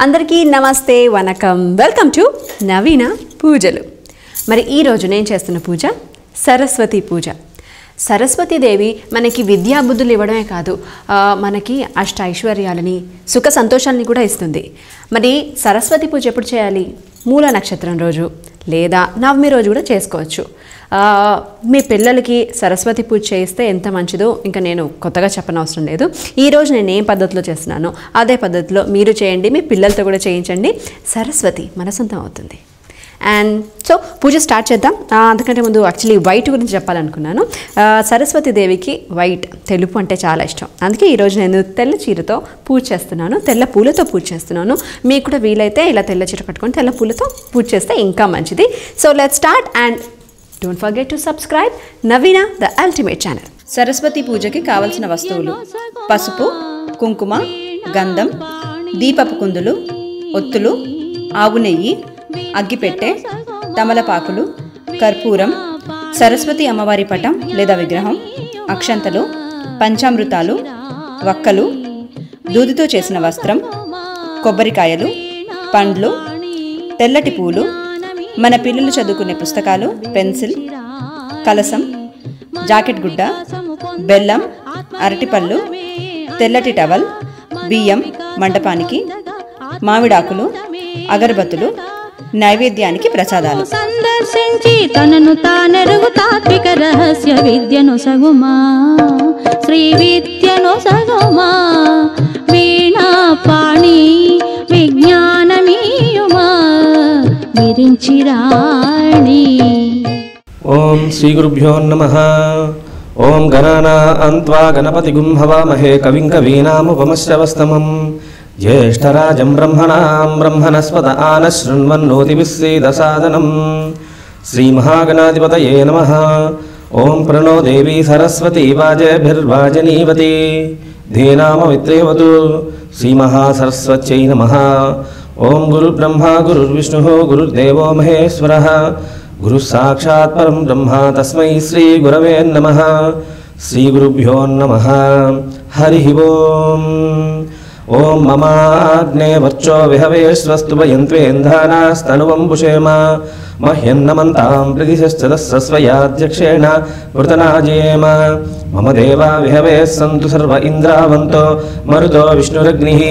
అందరికీ నమస్తే వనకం welcome to నవీన పూజలు. మరి ఈరోజు నేను చేస్తున్న పూజ సరస్వతి పూజ. సరస్వతీదేవి మనకి విద్యాబుద్ధులు ఇవ్వడమే కాదు, మనకి అష్ట ఐశ్వర్యాలని సుఖ సంతోషాలని కూడా ఇస్తుంది. మరి సరస్వతి పూజ ఎప్పుడు చేయాలి? మూల నక్షత్రం రోజు లేదా నవమి రోజు కూడా చేసుకోవచ్చు. మీ పిల్లలకి సరస్వతి పూజ చేయిస్తే ఎంత మంచిదో ఇంకా నేను కొత్తగా చెప్పనవసరం లేదు. ఈరోజు నేను ఏం పద్ధతిలో చేస్తున్నానో అదే పద్ధతిలో మీరు చేయండి, మీ పిల్లలతో కూడా చేయించండి. సరస్వతి మనసొంతం అవుతుంది. అండ్ సో పూజ స్టార్ట్ చేద్దాం. అందుకంటే ముందు యాక్చువల్లీ వైట్ గురించి చెప్పాలనుకున్నాను. సరస్వతీదేవికి వైట్, తెలుపు అంటే చాలా ఇష్టం. అందుకే ఈరోజు నేను తెల్ల చీరతో పూజ చేస్తున్నాను, తెల్ల పూలతో పూజ చేస్తున్నాను. మీకు కూడా వీలైతే ఇలా తెల్ల చీర కట్టుకొని తెల్ల పూలతో పూజ చేస్తే ఇంకా మంచిది. So let's start and don't forget to subscribe Naveena the ultimate channel. Saraswati పూజకి కావలసిన వస్తువులు: పసుపు, కుంకుమ, గంధం, దీపపు కుందులు, ఒత్తులు, ఆవు నెయ్యి, అగ్గిపెట్టె, తమలపాకులు, కర్పూరం, సరస్వతి అమ్మవారి పటం లేదా విగ్రహం, అక్షంతలు, పంచామృతాలు, వక్కలు, దూదితో చేసిన వస్త్రం, కొబ్బరికాయలు, పండ్లు, తెల్లటి పూలు, మన పిల్లలు చదువుకునే పుస్తకాలు, పెన్సిల్, కలసం, జాకెట్ గుడ్డ, బెల్లం, అరటిపళ్ళు, తెల్లటి టవల్, బియ్యం మండపానికి, మామిడాకులు, అగరబత్తులు, నైవేద్యానికి ప్రసాదాలు. సందర్శించి తనను తానెరుగు తాత్విక రహస్య విద్యను సగుమా, శ్రీ విద్యను సగుమా, వీణా పాణి విజ్ఞానమీయుమా, విరించి రాణి. ఓం శ్రీ గురుభ్యో నమః. ఓం గణానాం త్వా గణపతిగుం హవామహే కవిం కవీనాముపమశ్రవస్తమం. జ్యేష్ఠరాజం బ్రహ్మణాం బ్రహ్మణస్పద ఆనశృణ్వన్నోతిభిः सीदसादनं. श्रीमहागणाधिपतये नमः. ओं प्रणो देवी सरस्वती वाजेभिर्वाजनीवती धीनाममित्रेवतु. श्रीमहासरस्वत्यै नमः. ओं गुरुर्ब्रह्मा गुरुर्विष्णुः गुरुर्देवो महेश्वरः गुरुः साक्षात् परं ब्रह्म तस्मै श्रीगुरवे नमः. श्रीगुरुभ्यो नमः. हरिः ओम्. ओं ममाग्ने वर्चो विहवेश्वस्तु वयन्त्वेन्धानास्तनुवं पुषेम. मह्यन्नमन्तां प्रतिशश्चतस्रस्वयाध्यक्षेण वृतनाजेम. मम देवा विहवे सन्तु सर्व इन्द्रावन्तो मरुतो विष्णुरग्निः.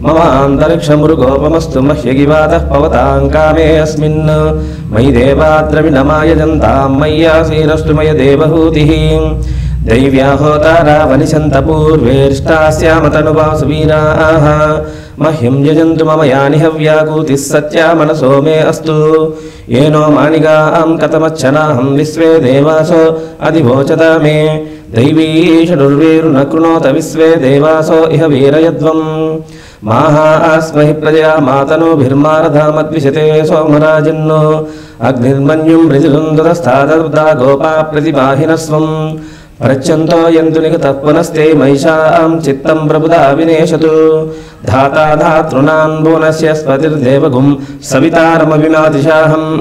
ममान्तरिक्षमुरुगोपमस्तु मह्यगिवातः पवतां कामे अस्मिन्. मयि देवाद्रविणमायजन्तां मय्यासीरस्तु मय देवहूतिः. दैव्याहोतारा वनिशन्त पूर्वेष्टास्यामतनुवासु वीराः. मह्यं यजन्तु मम यानि हव्याकूतिः सत्या मनसो मे अस्तु. येनो मानिगां कथमच्छनाहं विश्वे देवासो अधिवोचता मे. दैवी षडुर्वीरुन कृणोत विश्वे देवासो इह वीरयध्वम्. माहास्महि प्रजया मातनोभिर्मारधामद्विषते सोमराजन्नो. अग्निर्मन्युं मृजुलुन्दतस्तादब्दा गोपा प्रतिबाहिनस्वम्. प्रच्छन्तो यन्तु निगतः पुनस्ते महिषां चित्तं प्रबुधा विनेशतु. धाता धातॄणां भुवनस्य स्पतिर्देवगुं सवितारमभिमातिशाहम्.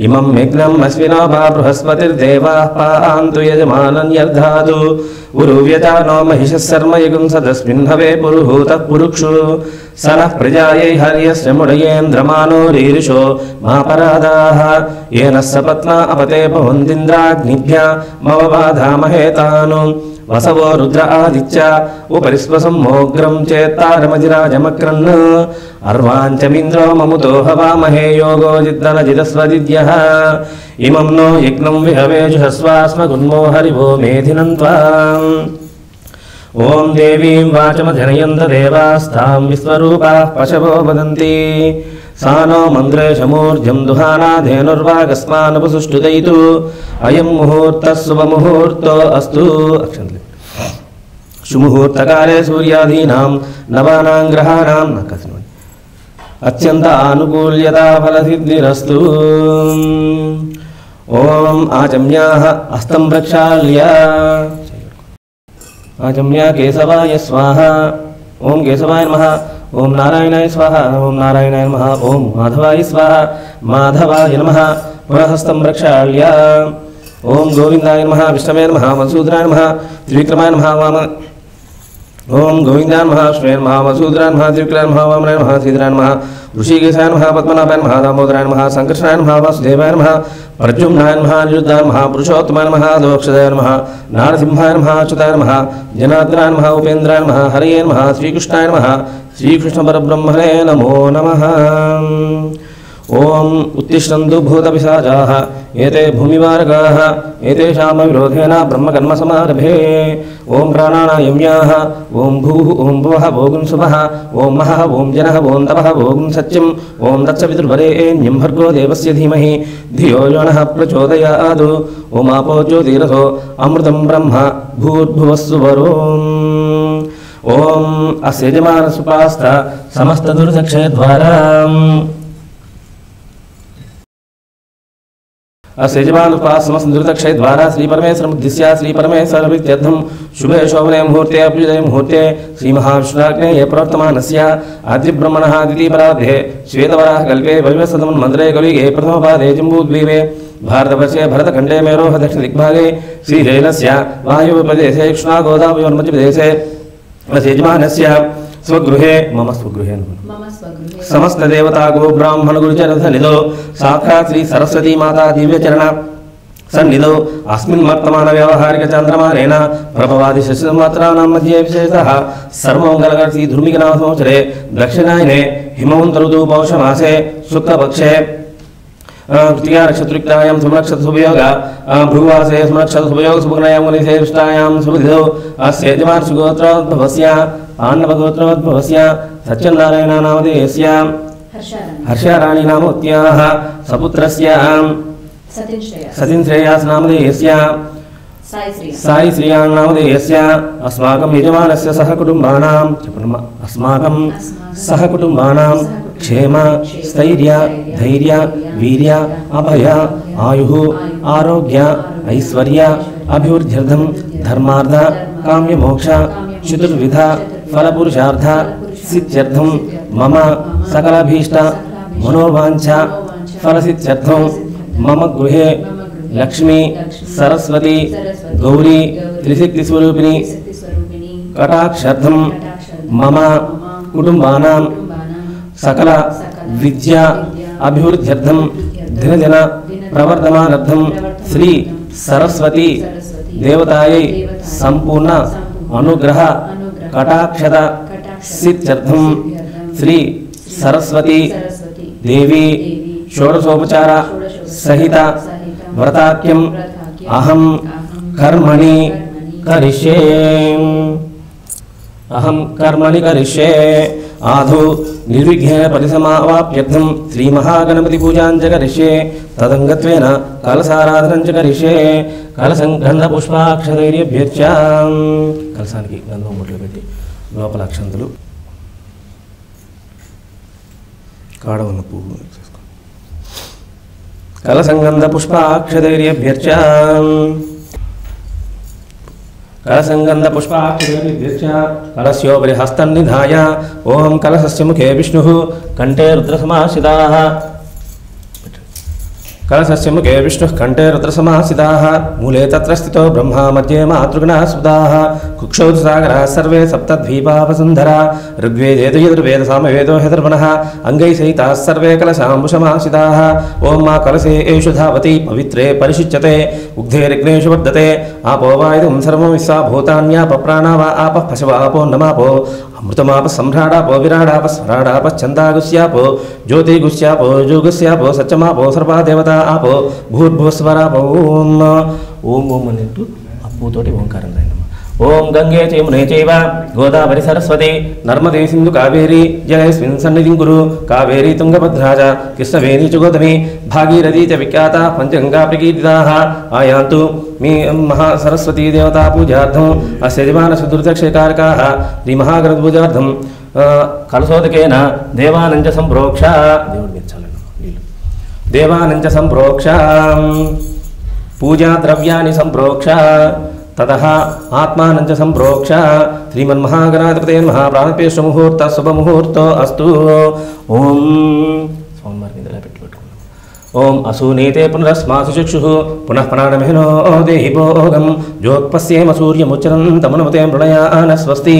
इमं मेघ्नम् अश्विनो वा बृहस्पतिर्देवाः पान्तु यजमानन्यर्धातु. उरुव्यता नो महिषः शर्मयुगं सदस्मिन् हवे पुरुहूतः पुरुक्षु. स नः प्रजायै हर्यस्य मुडयेन्द्रमानो रीरिषो मापराधाः. येन स पत्ना अपते भवन्तीन्द्राग्निभ्या मम बाधामहे तानु. वसवो रुद्र आदित्य उपरिस्वसं मोग्रं चेत्तारमजिराजमक्रन्. अर्वाञ्चमिन्द्रो ममुतो हवामहे योगो जिद्दनजिदस्वदिद्यः. इमं नो यज्ञं विहवे जुषस्वास्म गुन्मो हरिवो मेधिनं त्वाम्. ओं देवीं वाचमजनयन्त देवास्तां विश्वरूपाः पशवो वदन्ति. सा नो मन्द्रेशमूर्जं दुहाना धेनुर्वागस्मानुपसुष्टुदयितु. अयं मुहूर्तः शुभमुहूर्तो अस्तु. शुमुहूर्तकाले सूर्यादीनां नवानां ग्रहाणां अत्यन्त आनुकूल्यता फलसिद्धिरस्तु. ओं आचम्याः हस्तं प्रक्षाल्य. आचम्या केशवाय स्वाहा. ओं केशवाय नमः. ओं नारायणाय स्वाहा. ओं नारायणाय नमः. ओं माधवाय स्वाहा. माधवाय नमः. पुनः हस्तं प्रक्षाल्य. ओं गोविन्दाय नमः. विष्णवे नमः. मधुसूदनाय नमः. त्रिविक्रमाय नमः. वाम ఓం గోవిందాయ నమః శ్రేయ నమః మధుసూదనాయ నమః త్రివిక్రమాయ నమః వామనాయ నమః శ్రీధరాయ నమః ఋషికేశాయ నమః పద్మనాభాయ నమః దామోదరాయ నమః సంకర్షణాయ నమః వాసుదేవాయ నమః ప్రద్యుమ్నాయ నమః అనిరుద్ధాయ నమః పురుషోత్తమాయ నమః దోక్షదాయ నమః నారసింహాయ నమః అచ్యుతాయ నమః జనార్దనాయ నమః ఉపేంద్రాయ నమః హరయే నమః శ్రీకృష్ణాయ నమః శ్రీకృష్ణ పరబ్రహ్మణే నమో నమః ఓం ఉత్తిష్టంతు భూతపిశాచాః ఏతే భూమివారగాః ఏతేషాం విరోధేన బ్రహ్మకర్మసమారభే ఓం ప్రాణానాయమ్యాః ఓం భూః ఓం భువః ఓం శుభః ఓం మహః ఓం జనః ఓం తపః ఓం సత్యం ఓం దత్సవితుర్వరేణ్యం భర్గో దేవస్య ధీమహి ధియో యో నః ప్రచోదయాత్ ఓం ఆపో జ్యోతిరసో అమృతం బ్రహ్మ భూర్భువస్సువరోం ఓం అస్య యజమానసుపాస్త సమస్తదుర్దక్షయద్వారా అసేజమానుపాసమస్మృతక్షయ ద్వారా శ్రీ పరమేశ్వరముద్దిశ్య శ్రీ పరమేశ్వరమిత్యర్థం శుభే శోభనే ముహూర్తే అభ్యుదయ ముహూర్తే శ్రీ మహావిష్ణురాజ్ఞే ప్రవర్తమానస్య ఆదిబ్రహ్మణః ద్వితీయపరార్ధే శ్వేతవరాహ కల్పే భవిష్యత్తమన్ మంత్రే కలిగే ప్రథమపాదే జంబూద్వీపే భారతవర్షే భరతఖండే మేరోహ దక్షిణ దిగ్భాగే శ్రీశైలస్య వాయువ్యప్రదేశే కృష్ణాగోదావరివర్మధ్యప్రదేశే అసేజమానస్య स्वगृहे मम स्वगृहे समस्त देवता गो ब्राह्मण गुरुचरण सन्निधो साक्षात् श्री सरस्वती माता दिव्य चरण सन्निधो अस्मिन् वर्तमान व्यावहारिक चंद्रमानेन प्रभवादि शशिमात्राणां मध्ये विशेषः सर्वमंगलकर्षि धूमिकनाम संवत्सरे दक्षिणायने हिमवन्त ऋतु पौषमासे शुक्लपक्षे तृतीया नक्षत्रयुक्तायां सुनक्षत्रसुभयोग भृगुवासे सुनक्षत्रसुभयोग सुभग्नायां गणेशेष्टायां सुबुधिदो अस्य यजमानसुगोत्रोद्भवस्य पाण्डवगोत्रोद्भवस्य सत्यनारायणनामधेयस्य हर्षराणी नामोत्याः सपुत्रस्य सतीन्द्रेयासनामधेयस्य साई श्रियान्नामधेयस्य अस्माकं यजमानस्य सहकुटुम्बानां अस्माकं सहकुटुम्बानां क्षेम स्थैर्य धैर्य वीर्य अभय आयुः आरोग्य ऐश्वर्य अभिवृद्ध्यर्थं धर्मार्थ काम्य मोक्ष चतुर्विध फलपुरुषार्थ सिद्ध्यर्थं मम सकलाभीष्ट मनोवांछ फलसिद्ध्यर्थं मम गृहे लक्ष्मी सरस्वती गौरी त्रिशक्तिस्वरूपिणी कटाक्षर्थं मम कुटुम्बानां सकल विद्या अभिवृद्ध्यर्थं दिनदिन प्रवर्धमानर्थं श्री सरस्वती देवतायै संपूर्ण अनुग्रह कटाक्षत सिद्ध्यर्थं श्री सरस्वती देवी षोडशोपचार सहित व्रताख्यम अहम कर्मणि करिष्ये आधो निर्विघ्नेन परिसमावाप्यर्थं श्री महागणपति पूजां च करिष्ये तदंगत्वेन कलसाराधनं च करिष्ये कलशं गन्धपुष्पाक्षतैर्यभ्यर्च्य कलशानिकि गंधं मुट्टु पेट्टि लोपल अक्षंतलु काडवन्न पुव्वु कलशं गन्धपुष्पाक्षतैर्यभ्यर्च्य कलसंगंधपुष्पाक्षतैर्यभ्यर्च्य कलशोपरि हस्तं निधाय ओं कलशस्य मुखे विष्णुः कंठे रुद्रसमाश्रिताः कलशस्य मुखे विष्णुः कंठे रुद्रसमाश्रिताः मूले तत्र स्थितो ब्रह्मा मध्ये मातृगणाः सुताः कुक्षौ सागराः सर्वे सप्तद्वीपा वसुन्धरा ऋग्वेदे यजुर्वेद सामवेदो ह्यथर्वणः अंगैः सहिताः सर्वे कलशाम्बुसमाश्रिताः ओं मा कलशे एषु धावति पवित्रे परिशुच्यते उग्धेरिग्नेषु वर्धते आपो वा इदं सर्वं विश्वा भूतान्याप प्राणा वा आपः पशवापो नमापो अमृतमाप सम्राडापो विराडाप स्वराडाप छन्दागुस्यापो ज्योतिगुस्यापो जोगुस्यापो सत्यमापो सर्वा देवता आपो भूर्भुवस्वरापो ओम ओम ओम अनेट्टु अप्पुतोटी ओंकारं रायनम ओम गंगे चैमुने चैव गोदावरी सरस्वती नर्मदे सिंधु कावेरी जलेस्मिन् सन्निधिं कुरु कावेरी तुंगभद्रा च कृष्णवेणी च गोदावरी भागीरथी च विख्याता पंचगंगा प्रकीर्तिताः आयान्तु मे महासरस्वती देवता पूजार्थम् अस्य यजमानस्य दुर्दक्षकारकाः श्री महागणपति पूजार्थं कलशोदकेन देवानञ्च सम्प्रोक्ष देवानञ्च सम्प्रोक्ष पूजा द्रव्याणि सम्प्रोक्ष ततः आत्मानञ्च सम्प्रोक्ष श्रीमन्महागणाधिपतये नमः प्राणपेश मुहूर्त शुभ मुहूर्तो अस्तु ओम स्वामिवारिनि ఓం అసూనేతే పునరస్మాసు చక్షుః పునః ప్రాణమహినో దేహి భోగం జ్యోత్పశ్యేమ సూర్యముచ్చరంతమనుమతే మృణయాన స్వస్తి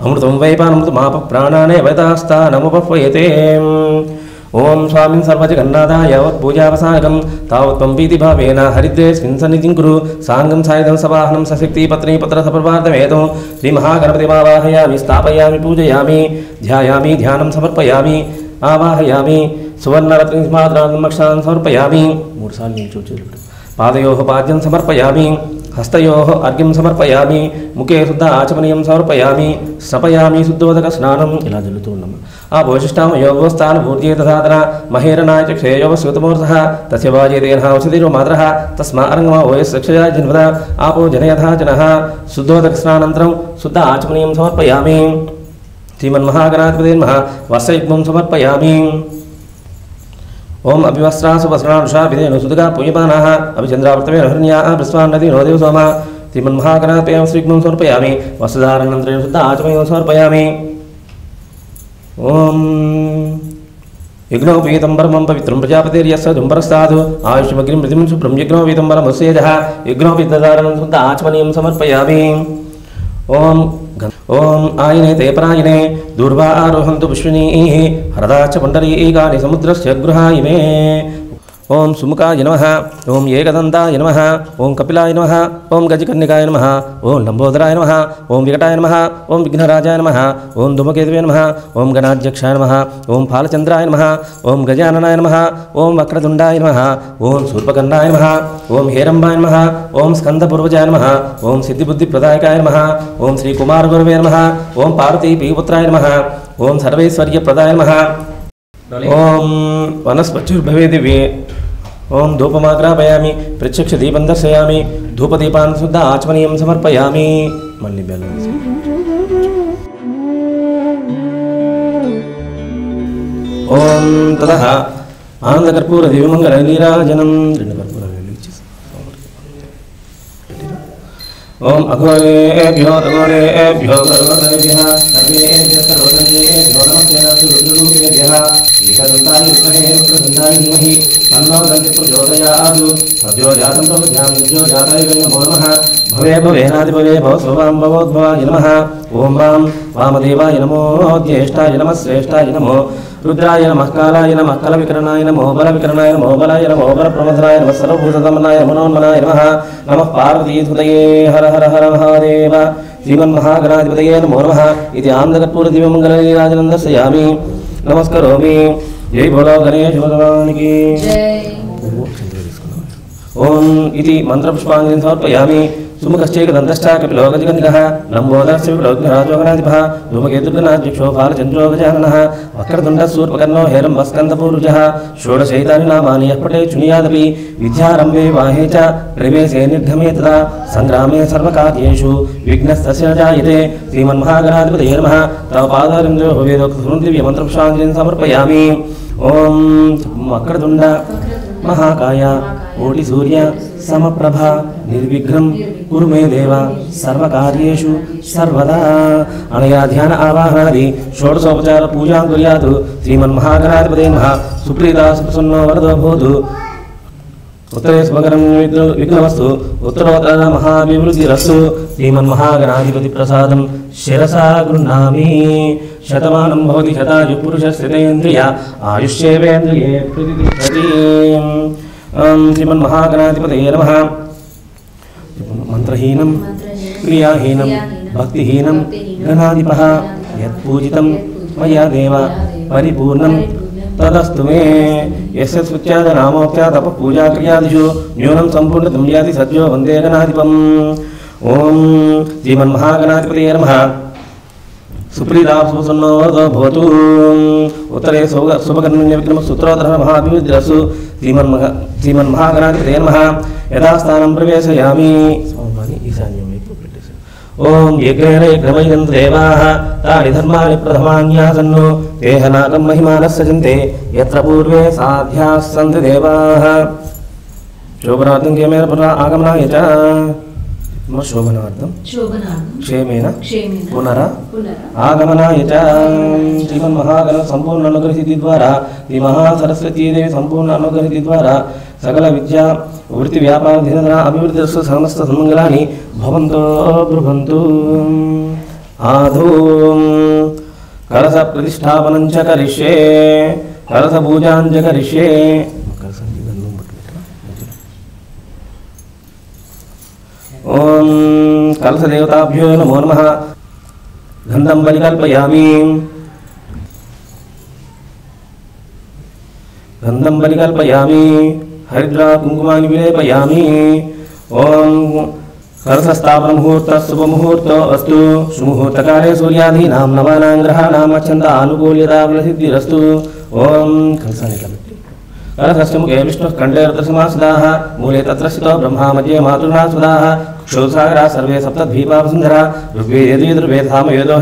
అమృతం వైపానమృతమాప ప్రాణానే వైతాస్తానముపహ్వయతే. ఓం స్వామిన్ సర్వజగన్నాథాయ పూజావసానకం తావత్వం ప్రీతి భావేన హరిద్రేస్మిన్ సన్నిధిం కురు సాంగం సాయుధం సవాహనం సశక్తి పత్ని పత్ర సపర్వార్ధమేతం శ్రీ మహాగణపతిమావాహయామి స్థాపయామి పూజయామి ధ్యాయామి ధ్యానం సమర్పయామి ఆవాహయామి సువర్ణరత్నమాత్రాన్ సమర్పయామి. 3 సార్లు నేను పాదయోః పాద్యం సమర్పయామి హస్తయోః అర్ఘ్యం సమర్పయామి ముఖే శుద్ధ ఆచమనీయం సమర్పయామి స్నపయామి శుద్ధోదక స్నానం ఇలా జరుగుతూ ఉన్నాము. ఆ భోజిష్టామ యోగోస్థాన పూర్తి సాధన మహేరణాయ క్షేయోగస్వతమూర్ధ తస్య వాజేదేన ఔషధిరో మాత్రః తస్మా అరంగమా ఓయస్క్షయా జన్మద ఆపో జనయథా జనః శుద్ధోదక స్నానంతరం శుద్ధ ఆచమనీయం సమర్పయామి. శ్రీమన్మహాగణాధిపతే నమః వస్త్రయుగ్మం సమర్పయామి. ఓం అభివస్త్రాసు వస్త్రానుషా విధేను సుదుగా పూయమానాః అభిచంద్రావర్తమే హృణ్యా ప్రస్వాన్నది నోదేవ సోమ శ్రీమన్మహాగణాధిపతే శ్రీగ్మం సమర్పయామి. వస్త్రధారణానంతరం శుద్ధ ఆచమనీయం సమర్పయామి. ఓం యజ్ఞోపీతం పరమం పవిత్రం ప్రజాపతిర్యస్య దుంబరస్తాదు ఆయుష్మగ్నిం మృతిం శుభ్రం యజ్ఞోపీతం పరమస్యేజః యజ్ఞోపీతధారణం శుద్ధ ఆచమనీయం సమర్పయామి. ఓం ఓం ఆయనే తే పరాయణే దూర్వా ఆరోహంతు పుష్పిణీః హరదాచ పుండరీకాని సముద్రస్య గృహాయ మే. ఓం సుముఖాయ నమః ఓం ఏకదంతాయ నమః ఓం కపిలాయ నమః ఓం గజకర్ణికాయ నమః ఓం లంబోదరాయ నమః ఓం వికటాయ నమః ఓం విఘ్నరాజాయ నమః ఓం ధూమకేతువే నమః ఓం గణాధ్యక్షాయ నమః ఓం ఫాలచంద్రాయ నమః ఓం గజాననాయ నమః ఓం వక్రతుండాయ నమః ఓం శూర్పకర్ణాయ నమః ఓం హేరంబాయ నమః ఓం స్కందపూర్వజాయ నమః ఓం సిద్ధిబుద్ధిప్రదాయకాయ నమః ఓం శ్రీకుమారగురవే నమః ఓం పార్వతీపీపుత్రాయ నమః ఓం సర్వైశ్వర్యప్రదాయ నమః. ఓం వనస్పత్యుర్భవే దివ్యే. ఓం ధూపమాగ్రాపయామి ప్రత్యక్ష దీపం దర్శయామి ధూపదీపాన్ శుద్ధ ఆచమనీయం సమర్పయామి. మళ్ళీ బెల్లం ఓం తదః ఆనందకర్పూర దివ్యమంగళ నీరాజనం 2 కర్పూరాలు వెలిగించేసి ఓం అఘోరేభ్యో అఘోరేభ్యో గరుడేభ్యః సర్వేభ్యః సర్వదేభ్యో నమస్కారాస్తు రుద్రరూపేభ్యః ఏకదంతాయ విద్మహే వక్రతుండాయ ధీమహి తన్నో దంతి ప్రచోదయాత్ సద్యో జాతం ప్రపద్యామి విద్యో జాతాయ నమో నమః భవే భవేనాదిభవే భవ స్వవాం భవోద్భవాయ నమః. ఓం వాం వామదేవాయ నమో జ్యేష్ఠాయ నమః శ్రేష్ఠాయ నమో రుద్రాయ నమః కాలాయ నమః కలవికరణాయ నమో బలవికరణాయ నమో బలాయ నమో బలప్రమథనాయ నమః సర్వభూతదమనాయ నమోన్మనాయ నమః. నమః పార్వతీసుతయే హర హర హర మహాదేవ. శ్రీమన్మహాగణాధిపతయే నమో నమః. ఇది ఆనందకర్పూర దివ్యమంగళనీరాజనం దర్శయామి నమస్కరోమి. జై భోలో గణేశ భగవానికి. ఓం ఇది మంత్రపుష్పాంజలిం సమర్పయామి. సుముఖశ్చేకదంతశ్చ కపిలో గజకర్ణికః లంబోదరస్య విప్లవజ్ఞరాజోగణాధిపः ధూమకేతుర్గణాధ్యక్షో బాలచంద్రో గజాననः వక్రతుండः శూర్పకర్ణో హేరంబస్కందపూరుజः షోడశైతాని నామాని యః పఠేత్ శృణుయాదపి విద్యారంభే వాహే చ ప్రవేశే నిర్గమే తదా సంగ్రామే సర్వకార్యేషు విఘ్నస్తస్య జాయతే. శ్రీమన్మహాగణాధిపతయే నమః. తవ పాదారవిందో భవేదోక్త దివ్యమంత్రపుష్పాంజలిం సమర్పయామి. ఓం వక్రతుండ మహాకాయ కోటి సూర్య సమప్రభ నిర్విఘ్నం కురు మే దేవ సర్వకార్యేషు సర్వదా. అనయా ధ్యాన ఆవాహనాది షోడశోపచార పూజాం కుర్యాత్. శ్రీమన్మహాగణాధిపతే నమః. సుప్రీతా సుప్రసన్నో వరదో భూతు ఉత్తరే స్వగరం విఘ్నవస్తు ఉత్తరోత్తర మహాభివృద్ధిరస్తు. శ్రీమన్మహాగణాధిపతి ప్రసాదం శిరసా గృహ్ణామి. శతమానం భవతి శతాయు పురుషస్యతేంద్రియ ఆయుష్యేవేంద్రియే ప్రతిష్టతి. శ్రీమన్మహాగణాధిపతయే నమః. మంత్రహీనం క్రియాహీనం భక్తిహీనం గణాధిపః యత్పూజితం మయా దేవ పరిపూర్ణం తదస్తు మే. యస్య స్మృత్యాద నామోక్త్యా తప పూజా క్రియాదిషు న్యూనం సంపూర్ణతం యాతి సద్యో వందే గణాధిపం. ఓం శ్రీమన్మహాగణాధిపతయే నమః. సుప్రీతా సుప్రసన్నో వరదో భవతు. ఉత్తరే శుభకర్ణ్య విక్రమ సూత్రోత్తర మహాభివృద్ధిరస్తు. శ్రీమన్మహాగణాధిపతయే నమః. యథాస్థానం ప్రవేశయామి. ఈశాన్యం వైపు పెట్టేసి. ఓం యజ్ఞేన యజ్ఞమయంతు దేవాః తాని ధర్మాని ప్రథమాన్యాసన్ను తేహనాకం మహిమానః సజంతే యత్ర పూర్వే సాధ్యాః సంతు దేవాః. శోభనార్థం కేమేన పునః ఆగమనాయ చ. శోభనార్థం శోభనార్థం క్షేమేన క్షేమేన పునర పునర ఆగమనాయ చ శ్రీమన్మహాగణ సంపూర్ణ అనుగ్రహితి ద్వారా శ్రీ మహాసరస్వతీదేవి సంపూర్ణ అనుగ్రహితి ద్వారా సకల విద్యా వృత్తి వ్యాపార దినదన అభివృద్ధి సమస్త సన్మంగళాని భవంతో బ్రువంతు. ఆధూ కలశ ప్రతిష్టాపనం చ కరిష్యే కలశ పూజాం చ కరిష్యే. ఓం కలశదేవతాభ్యో నమో నమః. గంధం పరికల్పయామి. గంధం పరికల్పయామి. హరిద్రా కుంకుమాని విలేపయామి. ఓం కలశస్థాపన ముహూర్త శుభముహూర్తో అస్తు. సుముహూర్తకాలే సూర్యాదీనాం నవానాం గ్రహాణాం అత్యంత ఆనుకూల్యతా సిద్ధిరస్తు. ఓం కలశాన్ని ఇట్లా పెట్టి కలశస్య ముఖే విష్ణుః కంఠే రుద్రసింహాసనాః మూలే తత్ర స్థితో బ్రహ్మా మధ్యే మాతృనాస్పదాః క్షోసాగరా సర్వే సప్తద్వీపావసుంధరా ఋగ్వేదో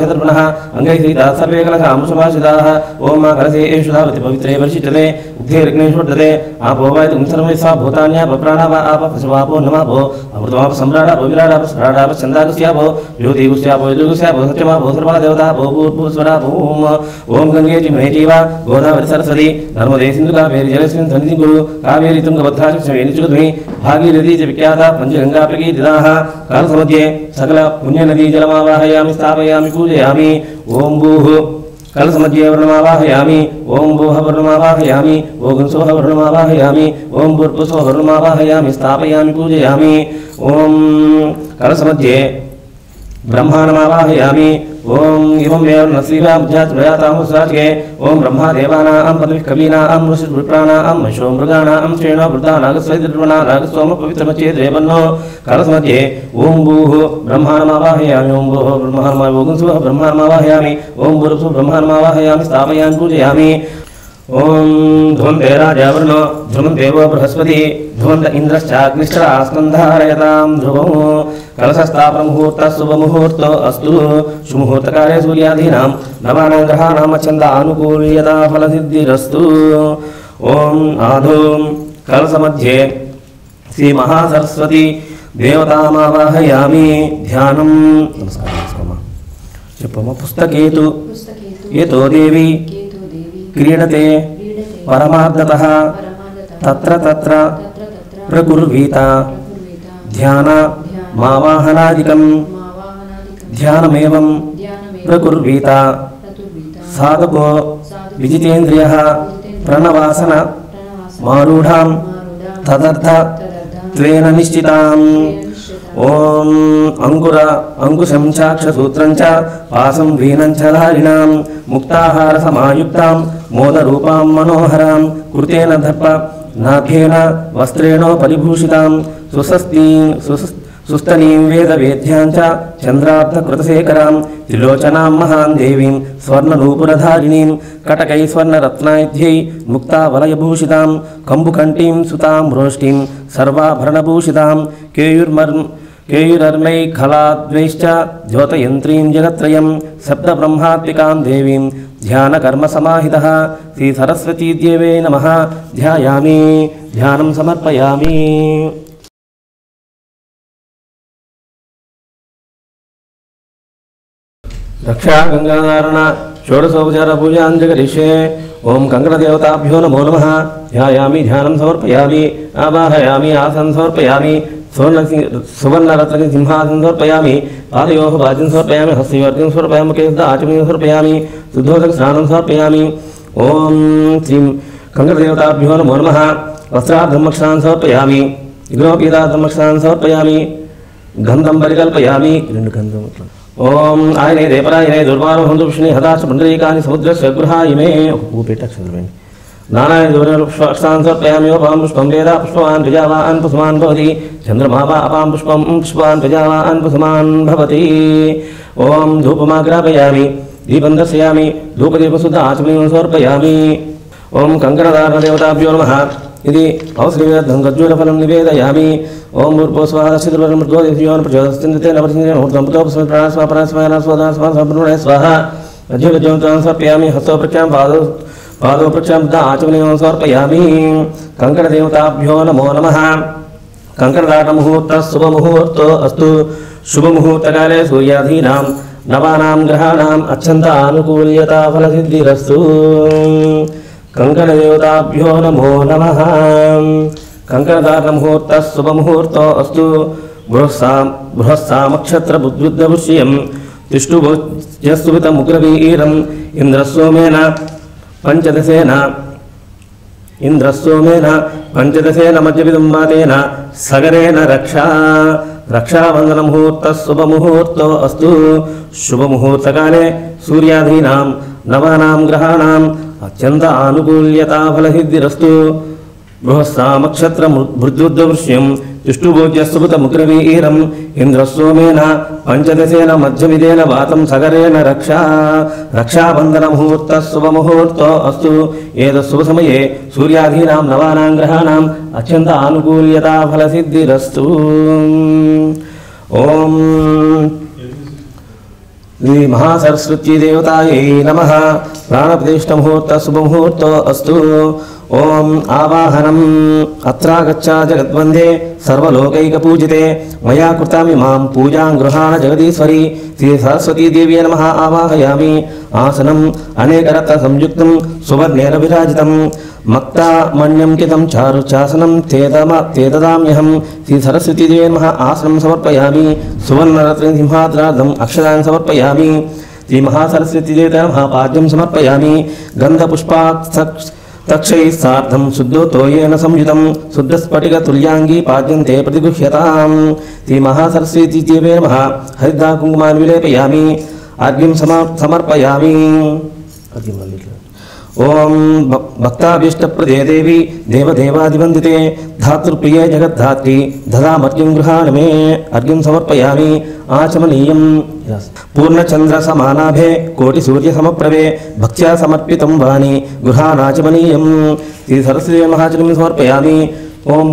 హేతర్పణః అంగైః సహితాः సర్వే కలశాంశుభాషితాः. ఓం మా కలశే ఏషు ధావతి పవిత్రే వర్షిష్యతే ఉగ్ధే రిగ్నేష్వర్ధతే ఆపో వాయుతుం సర్వే సా భూతాన్యాప ప్రాణాప ఆప పశువాపో నమాపో అమృతమాప సమ్రాడాప విరాడాప స్రాడాప ఛందాగుస్యాపో జ్యోతిగుస్యాపో యజుగుస్యాపో సత్యమాపో సర్వా దేవతాపో భూర్భువస్వరాపో. ఓం గంగే చిమే జీవ గోదావరి సరస్వతి నర్మదే సింధు కావేరి జలస్మిన్ సన్నిధిం కురు. కావేరి తుంగభద్రా క్షమేనిచుగద్మి భాగీరథీ చ విఖ్యాత పంచగంగా ప్రకీర్తితాః. కాలసమధ్యే సకల పుణ్యనదీ జలమావాహయామి స్థాపయామి పూజయామి. ఓం భూః కలశమధ్యే వర్ణమావాహయామి. ఓం భూః వర్ణమావాహయామి. ఓం సోః వర్ణమావాహయామి. ఓం భూర్భువః వర్ణమావాహయామి స్థాపయామి పూజయామి. ఓం కలశమధ్యే బ్రహ్మాణమావాహయామి. ఓం ఇవం వేర్న శ్రీరామజాత్మయాతాముసాచే. ఓం బ్రహ్మాదేవానాం పదవి కవీనాం ఋషిప్రాణాం మశో మృగాణాం శ్రేణో వృద్ధానాగస్వైద్రువణా నాగస్వామ పవిత్రమచేద్రేవన్నో. కలశమధ్యే ఓం భూః బ్రహ్మాణమావాహయామి. ఓం భూః బ్రహ్మాణమావాహయామి. ఓం సుః బ్రహ్మాణమావాహయామి. ఓం భూర్భువః బ్రహ్మాణమావాహయామి స్థాపయామి పూజయామి. ఓం ధ్రువంతే రాజావరుణో ధ్రువం దేవో బృహస్పతి ధ్రువంత ఇంద్రశ్చాగ్నిశ్చరాస్కంధారయతాం ధ్రువం. కలశస్థాపన ముహూర్త శుభముహూర్తో అస్తు. సుముహూర్తకాలే సూర్యాదీనాం నవానాం గ్రహాణాం అత్యంత ఆనుకూల్యతా ఫలసిద్ధిరస్తు. ఓం ఆధూ కలశమధ్యే శ్రీ మహాసరస్వతి దేవతామావాహయామి. ధ్యానం. నమస్కారం చెప్పమ్మా. పుస్తకేతు ఏతో దేవి క్రీడతే పరమార్థతః తత్ర తత్ర ప్రకుర్వీత ధ్యాన మావాహనాదికం ధ్యానమేవం ప్రకుర్వీత. సాధకో విజితేంద్రియః ప్రణవాసన మారూఢాం తదర్థ త్వేన నిశ్చితాం. ఓం అంకుర అంకుశం చాక్షసూత్రం చ పాసం వీనం చ ధారిణాం ముక్తాహార సమాయుక్తాం మోదరూపాం మనోహరాం కృతేన దర్ప నాథేన వస్త్రేణో పరిభూషితాం సుస్తనీం వేదవేద్యాం చ చంద్రార్థకృతశేఖరాం త్రిలోచనాం మహాం దేవీం స్వర్ణనూపురధారిణీం కటకై స్వర్ణరత్నాద్యై ముక్తావలయభూషితాం కంబుకంఠీం సుతాం రోష్టిం సర్వాభరణభూషితాం కేయురర్మై ఖలాద్వైశ్చ ద్యోతయంత్రీం జగత్రయం సప్తబ్రహ్మాత్మికాం దేవీం ధ్యానకర్మసమాహితః. శ్రీ సరస్వతీదేవే నమః. ధ్యాయామి. ధ్యానం సమర్పయామి. రక్షా గంగాధారణ షోడశోపచార పూజాం జగరిష్యే. ఓం కంకణదేవతాభ్యో నమో నమః. ధ్యాయామి. ధ్యానం సమర్పయామి. ఆవాహయామి. ఆసనం సమర్పయామి. సువర్ణరత్న సింహాసనం సమర్పయామి. పాదయోః పాద్యం సమర్పయామి. హస్తయోర్ఘ్యం సమర్పయామి. ముఖే ఆచమనం సమర్పయామి. శుద్ధోదక స్నానం సమర్పయామి. ఓం శ్రీం కంకణదేవతాభ్యో నమో నమః. వస్త్రాధర్మక్షాన్ సమర్పయామి. విగ్రహపీతాధర్మక్షాన్ సమర్పయామి. గంధం పరికల్పయామి. రెండు గంధం. ఓం ఆయనే దేపరాయనే దుర్వారోహం దుష్ణి హతాశ పుండరీకాని సముద్రస్య గృహాయిమే. ఒక పువ్వు పెట్టి అక్షరం నానాయ పుష్పాక్షాన్ సమర్పయామి. ఓపాం పుష్పం వేద పుష్పవాన్ ప్రజావాన్ పుష్మాన్ భవతి చంద్రమా వా అపాం పుష్పం పుష్పాన్ ప్రజావాన్ పుష్మాన్ భవతి. ఓం ధూపమాగ్రాపయామి. దీపం దర్శయామి. ధూపదీపశుద్ధ ఆచమనీయం సమర్పయామి. ఓం కంకణధారణదేవతాభ్యో నమః. ఇది అవసరవేదం గజ్జూలఫలం నివేదయామి. ఓం భూర్భువస్వాహ ప్రచోదస్తే స్వాహ. అజ్జుగజ్జం సమర్పయామి. హస్తో ప్రఖ్యాం పాదో ప్రఖ్యాం ఆచమనీయం సమర్పయామి. కంకణదేవతాభ్యో నమో నమః. కంకణదాటముహూర్తः శుభముహూర్తో అస్తు శుభముహూర్తకాలే సూర్యాధీనాం నవానాం గ్రహాణాం అత్యంతానుకూల్యతా ఫలసిద్ధిరస్తు కంకణదేవతాభ్యో నమో నమః కంకణదాటముహూర్తः శుభముహూర్తో అస్తు బృహస్సామక్షత్రబుద్బుద్ధపుష్యం తిష్ఠుభుజస్తుభితముగ్రవీరం ఇంద్రస్సోమేన పంచదశేన మధ్యవిదుంబాతేన సగరేణ రక్షాబంధనముహూర్తः శుభముహూర్తో అస్తు శుభముహూర్తకాలే సూర్యాధీనాం నవానాం గ్రహాణాం అత్యంత ఆనుకూల్యతా ఫలసిద్ధిరస్తు బృహస్సామక్షత్రబుద్బుద్ధపుష్యం తిష్ఠుభోజ్యస్తుభుతముగ్రవీరం ఇంద్రస్సోమేన పంచదశేన మధ్యమిదేన వాతం సగరేణ రక్షాబంధనముహూర్తः శుభముహూర్తో అస్తు ఏతశుభసమయే సూర్యాధీనాం నవానాం గ్రహాణాం అత్యంత ఆనుకూల్యతా ఫలసిద్ధిరస్తు ఓం శ్రీ మహాసరస్వతీ దేవతాయై నమః ప్రాణప్రతిష్ఠముహూర్త శుభముహూర్తో అస్తు ఓం ఆవాహనం అత్రాగచ్చ జగద్వందే సర్వలోకైకపూజితే మయా కృతామిమాం పూజాం గృహాణ జగదీశ్వరి శ్రీ సరస్వతీ దేవ్యై నమః ఆవాహయామి ఆసనం అనేకరత్న సంయుక్తం సువర్ణేన విరాజితం మక్తామణ్యంకితం చారుచాసనం తేదదామ్యహం శ్రీ సరస్వతీ దేవ్యై నమః ఆసనం సమర్పయామి సువర్ణరత్న సింహాద్రార్థం అక్షరాన్ని సమర్పయామి శ్రీ మహాసరస్వతీ దేవతాయ నమః పాద్యం సమర్పయామి గంధపుష్పాక్షైః సార్ధం శుద్ధోతోయేన సంయుతం శుద్ధస్ఫటికతుల్యాంగీ పాద్యంతే ప్రతిగృహ్యతాం శ్రీ మహాసరస్వతీ దేవ్యై నమః హరిద్రా కుంకుమాన్ని విలేపయామి అర్ఘ్యం సమర్పయామి ఓం భక్తాభీష్టప్రదే దేవి దేవదేవాదివందితే ధాతృప్రియే జగద్ధాత్రి దదామర్ఘ్యం గృహాణ మే అర్ఘ్యం సమర్పయామి ఆచమనీయం పూర్ణచంద్రసమానాభే కోటిసూర్యసమప్రభే భక్త్యా సమర్పితం వాణి గృహానాచమనీయం శ్రీ సరస్వతీ మహాచలం సమర్పయామి ఓం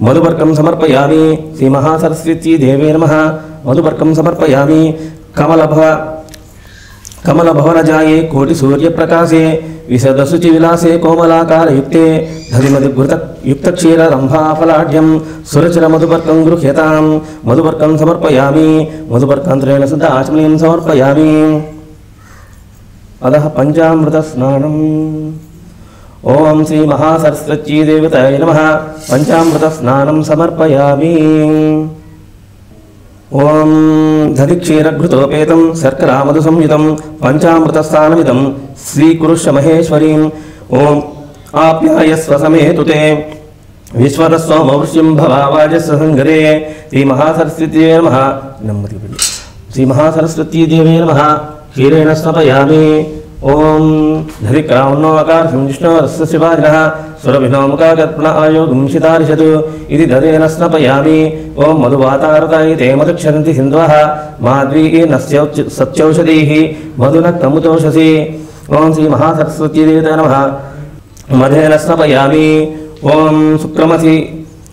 మధుపర్కం సమర్పయామి శ్రీ మహాసరస్వతీ దేవే నమః మధుపర్కం సమర్పయామి కమలభవనజాయే కోటిసూర్యప్రకాశే విశదశుచివిలాసే కోమలాకారయుక్తే ధరిమధిఘృతయుక్తక్షీరరంభాఫలాఢ్యం సురచిరమధుపర్కం గృహ్యతాం మధుపర్కం సమర్పయామి మధుపర్కాంతరేణ శుద్ధ ఆచమనీయం సమర్పయామి అదః పంచామృతస్నానం ఓం శ్రీ మహాసరస్వతీ దేవతాయ నమః పంచామృతస్నానం సమర్పయామి ఓం దధిక్షీరఘృతోపేతం శర్కరామధు సంయుతం పంచామృతస్థానమిదం స్వీకురుష్య మహేశ్వరీం ఓం ఆప్యాయస్వ సమేతుతే విశ్వరస్వమవృష్యం భవావాజస్వ సంగరే శ్రీ మహాసరస్వతీ నమః శ్రీ మహాసరస్వతీ దేవే నమః క్షీరేణ స్నపయామి ఓం ధరిక్రామన్నోకారం విష్ణోరస్య శివాజినః సురభినోముఖాగర్పణ ఆయోగం శితారిషతు ఇది దదేన స్నపయామి ఓం మధువాతారతాయితే మధుక్షరంతి సింధ్వః మాధ్వీన సత్యౌషధీః మధునక్తముతోషసి ఓం శ్రీ మహాసరస్వతీ దేవతాయ నమః మధేన స్నపయామి ఓం శుక్రమసి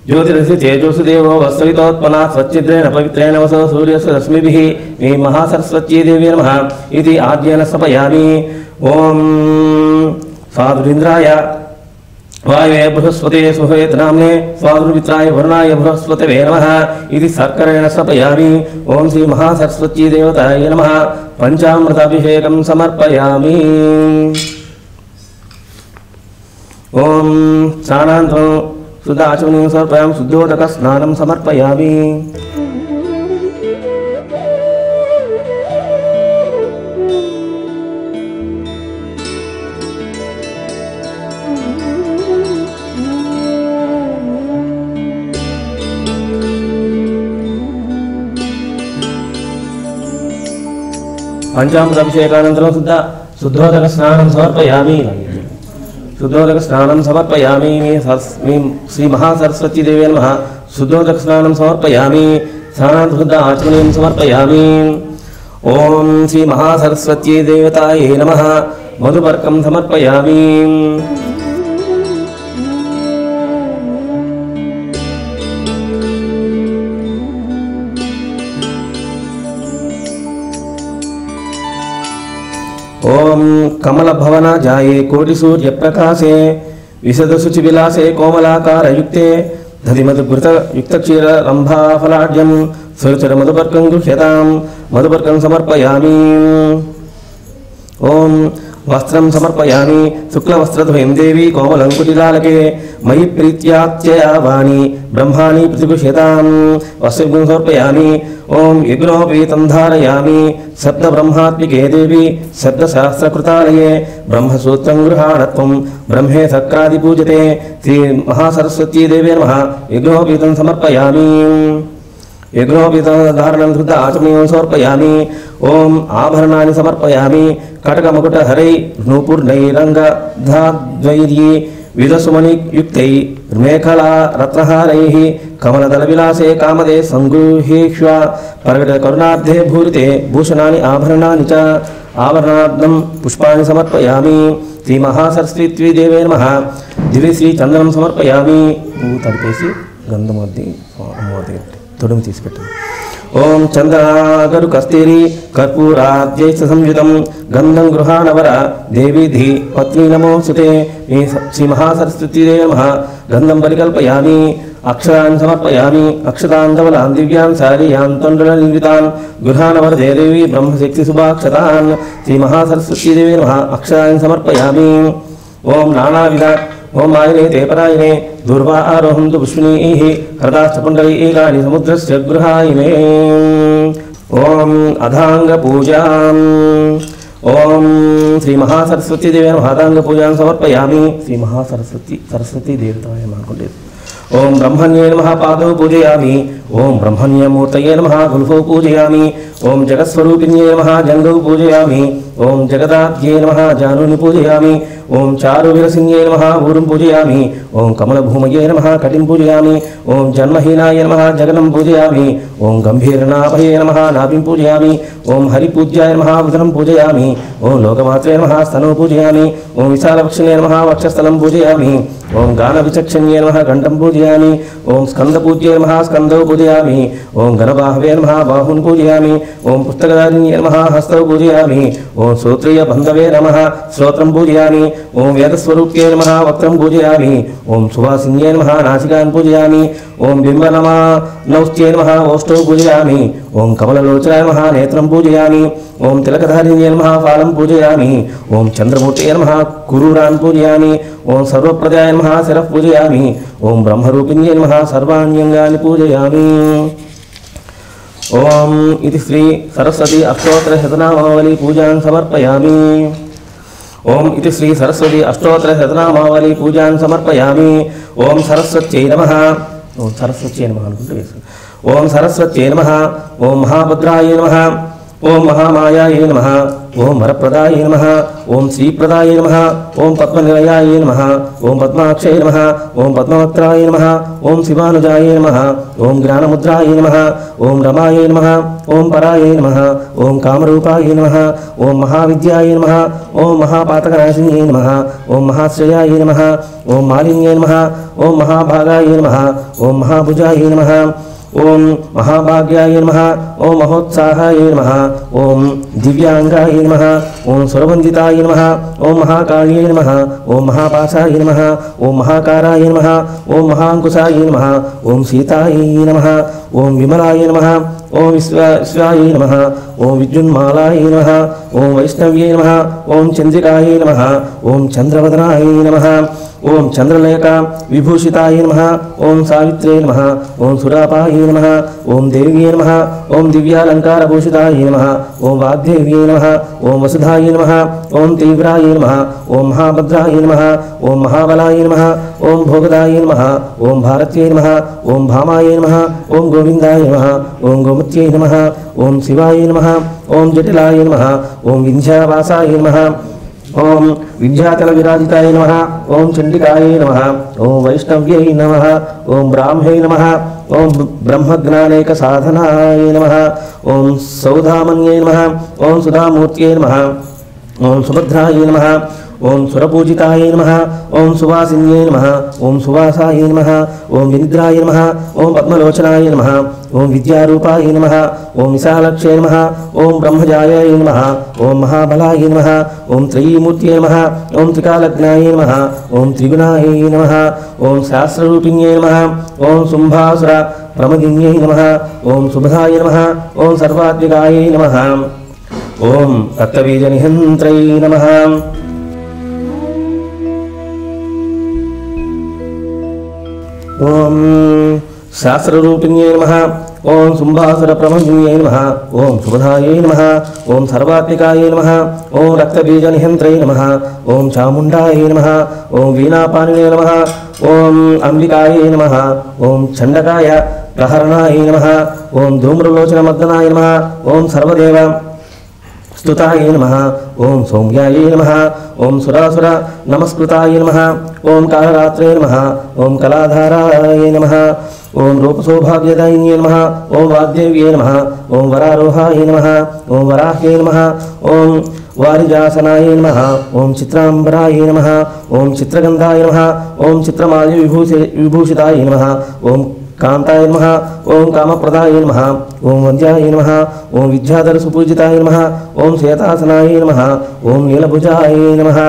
జ్యోతిరసి తేజోసు దేవో వస్వితోత్పన్నా స్వచ్ఛిద్రేణ పవిత్రేణ వసో సూర్యస్య రశ్మిభిః మే మహాసరస్వతీ దేవే నమః ఇది ఆద్యేన స్నపయామి ఓం స్వాదురింద్రాయ వాయవే బృహస్పతే సుహేతనామ్నే స్వాదుర్మిత్రాయ వరుణాయ బృహస్పతవే నమః ఇది శర్కరేణ స్నపయామి ఓం శ్రీ మహాసరస్వతీ దేవతాయ నమః పంచామృతాభిషేకం సమర్పయామి ఓం స్నానాంతరం శుద్ధ ఆచమనీయం సమర్పయామి శుద్ధోదక స్నానం సమర్పయామి పంచామృతాభిషేకానంతరం శుద్ధోదక స్నానం సమర్పయామి శుద్ధోదక స్నానం సమర్పయామి శ్రీ మహాసరస్వతీ దేవే నమః శుద్ధోదక స్నానం సమర్పయామి స్నానాంతరం శుద్ధ ఆచమనీయం సమర్పయామి ఓం శ్రీ మహాసరస్వతీ దేవతాయే నమః మధుపర్కం సమర్పయామి ఓం కమలభవన జాయే కోటిసూర్యప్రకాశే विशदशुचिविलासे कोमलाकारयुक्ते दधिमधुघृतयुक्तक्षीररम्भाफलाढ्यं सुरुचिरमधुपर्कं गृह्यतां मधुपर्कं समर्पयामि। ॐ वस्त्रं समर्पयामि शुक्लवस्त्रद्वयं देवी कोमलं कुटिलालके मयि प्रीत्यात्यया वाणी ब्रह्माणि प्रतिगृह्यतां वस्त्रं समर्पयामि। ॐ यज्ञोपवीतं धारयामि शब्दब्रह्मात्मिके देवी शब्दशास्त्रकृतालये ब्रह्मसूत्रं गृहाणत्वं ब्रह्मे सक्रादिपूजते श्रीमहासरस्वती देवे नमः। यज्ञोपवीतं समर्पयामि यज्ञोपवीतधारणं धृत आचमनीयं समर्पयामि। ॐ आभरणानि समर्पयामि कटकमकुटहरै नूपुर्नैरङ्गधाद्वैर्ये विदसुमणियुक्तै मेखला रत्नहारैः कमलदलविलासे कामदे सङ्गृह्येष्व प्रकटकरुणाब्धे भूरिते भूषणानि आभरणानि च आभरणार्थं पुष्पाणि समर्पयामि। श्रीमहासरस्वती देवे नमः। दिव्य श्रीचन्दनं समर्पयामि। तడిపేసి గంధమద్ది అమ్మవారి తొడుము తీసిపెట్టాను। ఓం చంద్రాగరు కస్తూరి కర్పూరాద్యైస్త సంయుతం గంధం గృహాణవర దేవీధి పత్ని నమోస్తుతే శ్రీ మహాసరస్వతీ దేవే నమః। గంధం పరికల్పయామి అక్షరాన్ని సమర్పయామి అక్షతాన్ ధవలాన్ దివ్యాన్ శారీయాన్ తొండలనిర్మితాన్ గృహాణవర దేవి బ్రహ్మశక్తి శుభాక్షతాన్ శ్రీ మహాసరస్వతీ దేవే నమః। అక్షరాన్ని సమర్పయామి। ఓం నానావిధ ఓం ఆయనే తేపరాయనే దుర్వా ఆరోహంతు పుష్పిణీః హృదాష్టపుండరీకాని సముద్రస్య గృహాయినే। ఓం అధాంగ పూజాం ఓం శ్రీ మహాసరస్వతీ దేవే నమః। అధాంగ పూజాం సమర్పయామి। శ్రీ మహాసరస్వతీ దేవతాయ అనుకుంటే ఓం బ్రహ్మణ్యే నమః పాదౌ పూజయామి। ఓం బ్రహ్మణ్యమూర్తయే నమః గుల్ఫౌ పూజయామి। ఓం జగత్స్వరూపిణ్యే నమః జంగౌ పూజయామి। ఓం జగదాద్యే నమః జానుని పూజయామి। ఓం చారువిరసిన్యే నమః ఊరుం పూజయామి। ఓం కమలభూమయే నమః కటిం పూజయామి। ఓం జన్మహీనాయ నమః జగనం పూజయామి। ఓం గంభీరనాభయే నమః నాభిం పూజయామి। ఓం హరిపూజ్యాయ నమః ఉదరం పూజయామి। ఓం లోకమాత్రే నమః స్తనౌ పూజయామి। ఓం విశాలవక్షణే నమః వక్షస్థలం పూజయామి। ఓం గానవిచక్షణ్యే నమః కంఠం పూజయామి। ఓం స్కందపూజ్యే నమః స్కందౌ పూజయామి। ఓం గణబాహవే నమః బాహున్ పూజయామి। ఓం పుస్తకధారిణ్యే నమః హస్తౌ పూజయామి। ఓం శ్రోత్రియ బంధవే నమః శ్రోత్రం పూజయామి। ఓం వేదస్వరూప్యే నమః వక్త్రం పూజయామి। ఓం సువాసిన్యే నమః నాసికాన్ పూజయామి। ఓం బింబనమౌష్ట్యే నమః ఓష్టౌ పూజయామి। ఓం కమలలోచనాయ నమః నేత్రం పూజయామి। ఓం తిలకధారిణ్యే నమః ఫాలం పూజయామి। ఓం చంద్రమూర్తయే నమః కురూరాన్ పూజయామి। ఓం సర్వప్రదాయ నమః శిరః పూజయామి। ఓం బ్రహ్మరూపిణ్యే నమః సర్వాణ్యంగాని పూజయామి। ఓం ఇది శ్రీ సరస్వతి అష్టోత్తర శతనామావళి పూజాన్ సమర్పయామి। ఓం ఇది శ్రీ సరస్వతి అష్టోత్తర శతనామావళి పూజాన్ సమర్పయామి। ఓం సరస్వత్యై నమః ఓం సరస్వత్యై నమః అనుకుంటూ వేసు ఓం సరస్వత్యై నమః ఓం మహాభద్రాయ నమః ఓం మహామాయాయ నమః ఓం వరప్రదాయ నమః ఓం శ్రీప్రదాయ నమః ఓం పద్మనిలయాయ నమః ఓం పద్మాక్షయ నమః ఓం పద్మవక్త్రాయ నమః ఓం శివానుజాయ నమః ఓం జ్ఞానముద్రాయ నమః ఓం రమాయ నమః ఓం పరాయ నమః ఓం కామరూపాయ నమః ఓం మహావిద్యాయ నమః ఓం మహాపాతకనాశిన్యే నమః ఓం మహాశ్రయాయ నమః ఓం మాలిన్యే నమః ఓం మహాభాగాయ నమః ఓం మహాభుజాయ నమః ఓం మహాభాగ్యాయ నమః ఓం మహోత్సాహాయ నమః ఓం దివ్యాంగాయ నమః ఓం సురవందితాయ నమః ఓం మహాకాళ్యే నమః ఓం మహాపాశాయ నమః ఓం మహాకారాయ నమః ఓం మహాంకుశాయ నమః ఓం సీతాయ నమః ఓం విమలాయ నమః ఓం విశ్వాయ నమః ఓం విద్యున్మాలాయ నమః ఓం వైష్ణవ్యే నమః ఓం చంద్రికాయ నమః ఓం చంద్రవదనాయ నమః ఓం చంద్రలేఖ విభూషితాయ నమః ఓం సావిత్రే నమః ఓం సురాపాయ నమః ఓం దేవ్యే నమః ఓం దివ్యాలంకారభూషితాయ నమః ఓం వాగ్దేవ్యే నమః ఓం వసుధాయ నమః ఓం తీవ్రాయ నమః ఓం మహాభద్రాయ నమః ఓం మహాబలాయ నమః ఓం భోగదాయ నమః ఓం భారత్యే నమః ఓం భామాయ నమః ఓం గోవిందాయ నమః ఓం గోమత్యే నమః ఓం శివాయ నమః ఓం జటిలాయ నమః ఓం వింధ్యావాసాయ నమః ఓం విద్యాచల విరాజితాయ నమః ఓం చండికాయ నమః ఓం వైష్ణవ్యై నమః ఓం బ్రాహ్మై నమః ఓం బ్రహ్మజ్ఞానేక సాధనాయ నమః ఓం సౌధామన్యై నమః ఓం సుధామూర్త్యై నమః ఓం సుభద్రాయ నమః ఓం సురపూజితాయ నమః ఓం సువాసిన్యై నమః ఓం సువాసాయ నమః ఓం వినిద్రాయ నమః ఓం పద్మలోచనాయ నమః ఓం విద్యారూపాయ నమః ఓం విశాలక్షే నమః ఓం బ్రహ్మజాయాయ నమః ఓం మహాబలాయ నమః ఓం త్రయీమూర్తయే నమః ఓం త్రికాలజ్ఞాయ నమః ఓం త్రిగుణాయ నమః ఓం శాస్త్రరూపిణ్యై నమః ఓం శుంభాసుర ప్రమదిన్యై నమః ఓం శుభదాయ నమః ఓం సర్వాత్మికాయ నమః ఓం రక్తబీజనిహంత్రై నమః ఓం శాస్త్రరూపిణ్యై నమః ఓం శుంభాసుర ప్రమదిన్యై నమః ఓం శుభదాయై నమః ఓం సర్వాత్మికాయ నమః ఓం రక్తబీజనిహంత్రై నమః ఓం చాముండాయ నమః ఓం వీణాపాణినే నమః ఓం అంబికాయ నమః ఓం చండకాయ ప్రహరణాయ నమః ఓం ధూమ్రలోచనమర్దనాయ నమః ఓం సర్వదేవ స్తుతాయ నమః ఓం సౌమ్యాయ నమః ఓం సురాసుర నమస్కృతాయ నమః ఓం కాళరాత్రే నమః ఓం కళాధారాయ నమః ఓం రూపసౌభాగ్యదాయిన్యే నమః ఓం వాగ్దేవ్యే నమః ఓం వరారోహాయ నమః ఓం వరాహ్యే నమః ఓం వారిజాసనాయ నమః ఓం చిత్రాంబరాయ నమః ఓం చిత్రగంధాయ నమః ఓం చిత్రమాల్య విభూషితాయ నమః ఓం కాంతాయ నమః ఓం కామప్రదాయ నమః ఓం వంద్యాయ నమః ఓం విద్యాధర సుపూజితాయ నమః ఓం శ్వేతాసనాయ నమః ఓం నీలభుజాయ నమః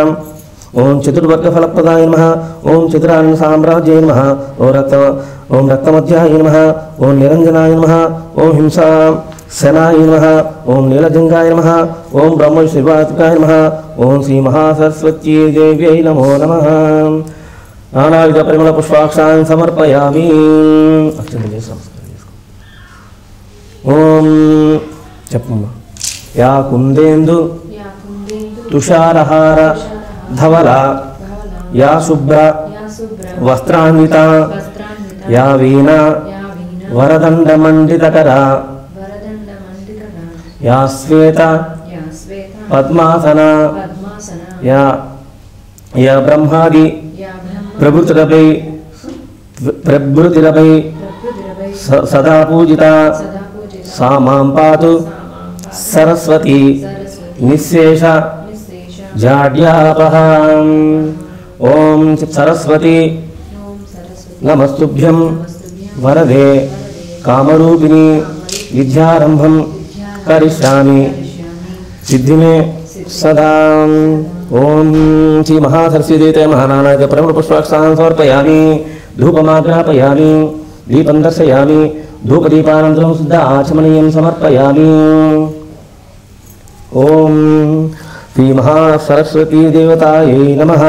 ఓం చతుర్వర్గఫలప్రదాయ నమః ఓం చతురానన సామ్రాజ్యాయ నమః ఓం రక్తమధ్యాయ నమః ఓం నిరంజనాయ నమః ఓం హింసా శనాయ నమః ఓం నీలజంగాయ నమః ఓం బ్రహ్మశివాత్మకాయ నమః ఓం శ్రీ మహాసరస్వత్యై దేవ్యై నమో నమః నానావిధ పరిమళ పుష్పాక్షాన్ని సమర్పయామి. ఓం చెప్పమ్మా. యా కుందేందు తుషారహార ధవల యా శుభ్ర వస్త్రాన్విత యా వీణ వరదండమండితకర యా శ్వేత పద్మాసన యా బ్రహ్మాది ప్రభృతిరపై సదా పూజిత సా మాం పాతు సరస్వతి నిశ్శేష జాడ్యాపహ. ఓం సరస్వతి నమస్తుభ్యం వరదే కామరూపిణి విద్యారంభం కరిష్యామి సిద్ధిమే సదా. ఓం శ్రీ మహాసరస్వతీతే మహానానాయ పరిమళపుష్పాక్షాన్ సమర్పయామి. ధూపమాగ్రాపయామి. దీపం దర్శయామి. ధూపదీపానంతరం శుద్ధ ఆచమనీయం సమర్పయామి. ఓం శ్రీ మహాసరస్వతీ దేవతాయై నమః.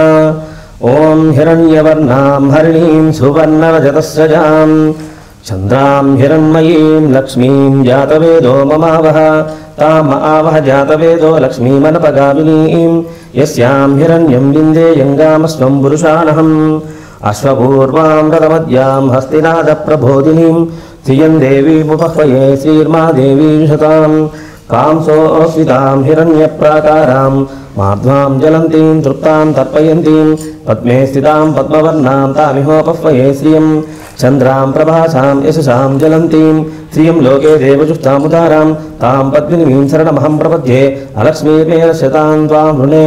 ఓం హిరణ్యవర్ణాం హరిణీం సువర్ణరజతస్రజాం చంద్రాం హిరణ్మయీం లక్ష్మీం జాతవేదో మమావహ తామ ఆవహ జాతవేదో లక్ష్మీమనపగామినీం యస్యాం హిరణ్యం విందేయంగామస్వం పురుషానహం అశ్వపూర్వాం రథమద్యాం హస్తినాద ప్రబోధినీం శ్రియం దేవీముపహ్వయే శ్రీర్మా దేవీ విశతాం కాంసోస్వితాం హిరణ్యప్రాకారాం మాధ్వాం జ్వలంతీం తృప్తాం తర్పయంతీం పద్మే స్థితాం పద్మవర్ణాం తామిహోపహ్వయే శ్రియం చంద్రాం ప్రభాసాం యశసాం జ్వలంతీం శ్రియం లోకే దేవజుష్టాముదారాం తాం పద్మినీం శరణమహం ప్రపద్యే అలక్ష్మీర్మేరశతాం త్వాం వృణే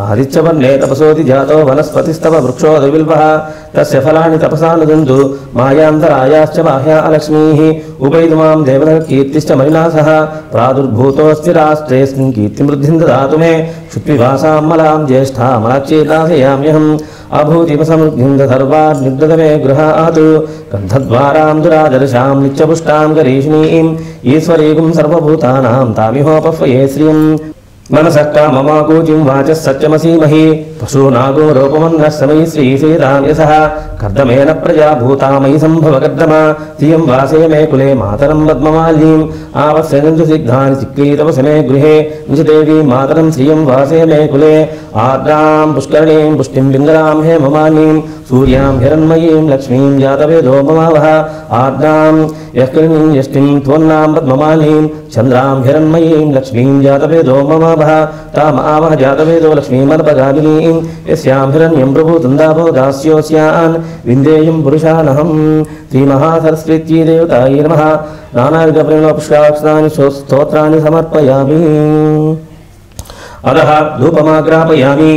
ఆదిత్యవర్ణే తపసోతి జాతో వనస్పతిస్తవ వృక్షోదవిల్వః తస్య ఫలాని తపసా నుదంతు మాయాంతరాయాశ్చ బాహ్యా అలక్ష్మీః ఉపైతుమాం దేవతః కీర్తిశ్చ మలినాసః ప్రాదుర్భూతోऽస్తి రాష్ట్రేऽస్మిన్ కీర్తిమృద్ధిం దదాతు మే క్షుత్పిపాసాం మలాం జ్యేష్ఠామలాక్షీర్దాసయామ్యహం అభూతిపసమృద్ధిం దధర్వార్నిర్దద మే గృహాతు గంధద్వారాం దురాదర్శాం నిత్యపుష్టాం గరీషిణీం ఈశ్వరీగుం సర్వభూతానాం తామిహోపహ్వయే శ్రియం మనసః కామమాకూతిం వాచः సత్యమసీమహి పశూనాగో రూపమన్నः సమై శ్రీసేదాం యసః కర్దమేన ప్రజా భూతామయి సంభవ కర్దమా ధియం వాసే మే కులే మాతరం పద్మమాల్యీం ఆవస్యంతు సిగ్ధాని చిక్లీతవస మే గృహే నిజదేవీం మాతరం శ్రియం వాసే మే కులే ఆర్ద్రాం పుష్కరణీం పుష్టిం పింగళాం హేమమాలీం సూర్యాం హిరణ్మయీం లక్ష్మీం జాతవేదో మమావహ ఆర్ద్రాం యష్కరిణీం యష్టిం త్వన్నాం పద్మమాలీం చంద్రాం హిరణ్మయీం లక్ష్మీం జాతవేదో మమావహ తామ ఆవహ జాతవేదో లక్ష్మీమనపగామినీం యస్యాం హిరణ్యం ప్రభూతం దాభో దాస్యోస్యాన్ విందేయం పురుషానహం. శ్రీ మహాసరస్వత్యై దేవతాయై నమః. నానావిధ పరిమళపుష్పాక్షాని స్తోత్రాన్ని సమర్పయామి. అదః ధూపమాగ్రాపయామి.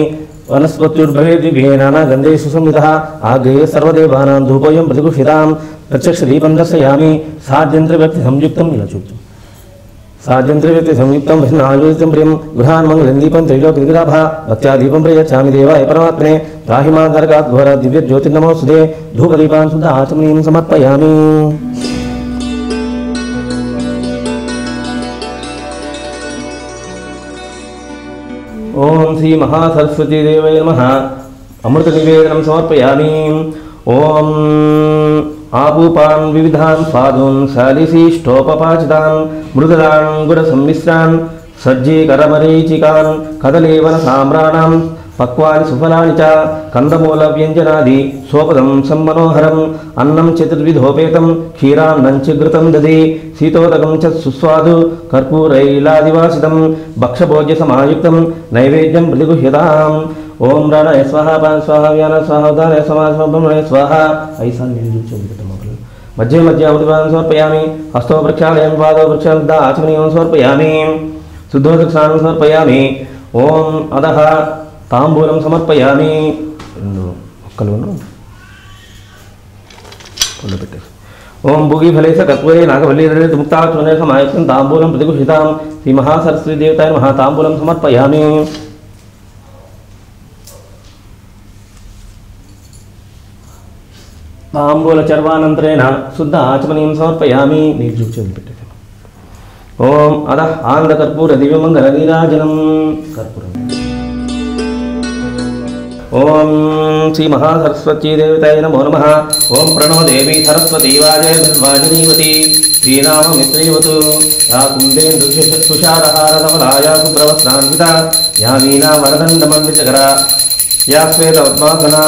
वनस्पत्युर्भवेद्विभे नानागन्धेषु संयुतः आग्रेय सर्वदेवानां धूपोऽयं प्रतिगृह्यतां प्रत्यक्षदीपं दर्शयामि साध्यन्त्रव्यक्तिसंयुक्तं नीलचूक्तम् साध्यन्त्रव्यक्तिसंयुक्तं वह्नायुक्तं प्रियं गृहान् मङ्गलं दीपं त्रैलोक्यदिग्राभः भक्त्या दीपं प्रयच्छामि देवाय परमात्मने त्राहि मां नरकात् घोरात् दिव्यज्योतिर्नमोऽस्तुते धूपदीपान् शुद्ध आचमनीं समर्पयामि। ओम श्री महासरस्वती देवाय नमः। अमृत निवेदनं समर्पयामि। ओम आपूपान् विविधान् स्वादून् शालिशीष्टोपपाचितान् मृदलान् गुडसम्मिश्रान् सज्जीकरमरीचिकान् कदलीवनसाम्राणां पक्वानि सुफलानि च कंदमूलव्यञ्जनादि सोपदं सम्मनोहरम् अन्नं चतुर्विधोपेतं क्षीरान्नं च घृतं दधि शीतोदकं च सुस्वादु कर्पूरैलादिवासितं भक्षभोज्यसमायुक्तं नैवेद्यं प्रतिगृह्यताम्। ओम प्राणाय स्वाहा पान स्वाहा व्यान स्वाहा उदानाय ब्रह्मणे स्वाहा ऐसा मध्ये मध्ये अमृतपानं समर्पयामि। हस्तो प्रक्षालयं पादौ प्रक्षालयं आचमनीयं समर्पयामि। शुद्धोदकस्नानं समर्पयामि। ओम अधः तांबूलं समर्पयामि। ओम भूगिफले स कर्पूरे नागवल्लीधरे मुक्ताचूर्णे समायुक्तं तांबूलं प्रतिगृह्यतां। श्री महासरस्वती देवताय नमः। तांबूलं समर्पयामि। तांबूलचर्वानन्तरेण शुद्ध आचमनीं समर्पयामि। ओम अधः आनन्दकर्पूर दिव्यमङ्गलनीराजनं कर्पूरम्। ओम श्री महासरस्वती देवताय नमो नमः। ओम प्रणो देवी सरस्वती वाजयवाजिनीवती श्रीनाममित्रैवतु या कुन्देन्दुषारहारधवला या सुप्रवस्त्रान्विता या वीणा वरदण्डमण्डितकरा या श्वेतपद्मासना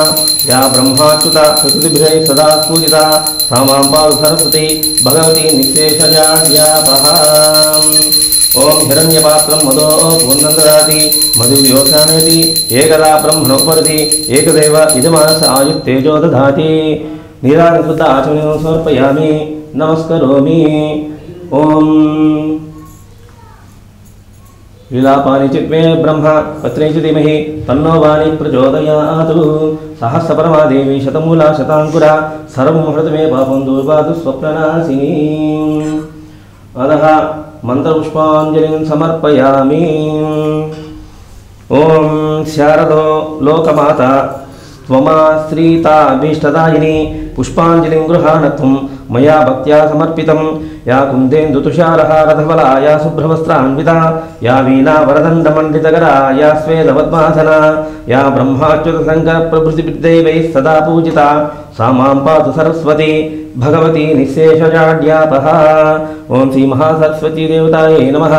या ब्रह्माच्युता प्रकृतिभिः सदा पूजिता सा मां पातु सरस्वती भगवती निःशेषजाड्यापहा। ओम हिरण्यपात्रं मदो पूर्णं ददाति मधुव्योत्सानयति एकदा ब्रह्मणोपरति एकदेव यजमानस आयुत्तेजो दधाति। नीराजशुद्ध आचमनीं समर्पयामि। नमस्करोमि। ओम विलापानि चित्मे ब्रह्म पत्रे च धीमहि तन्नो वाणी प्रचोदयातु। सहस्रपरमा देवी शतमूला शताङ्कुरा सर्वं हृतमे पापं दूर्वातु स्वप्ननाशिनी। अधः मंत्रपुष्पाञ्जलिं समर्पयामि। ओम शारदो लोकमाता त्वमाश्रिताभीष्टदायिनी पुष्पाञ्जलिं गृहाणत्वं मया भक्त्या समर्पितं। या कुन्देन्दुतुषारहारधवला या शुभ्रवस्त्रान्विता या वीणा वरदण्डमण्डितकरा या श्वेतपद्मासना या ब्रह्माच्युतशङ्करप्रभृतिदैवैः सदा पूजिता सा मां पातु सरस्वती भगवती निःशेषजाड्यापहा। ओम श्री महासरस्वती देवतायै नमः।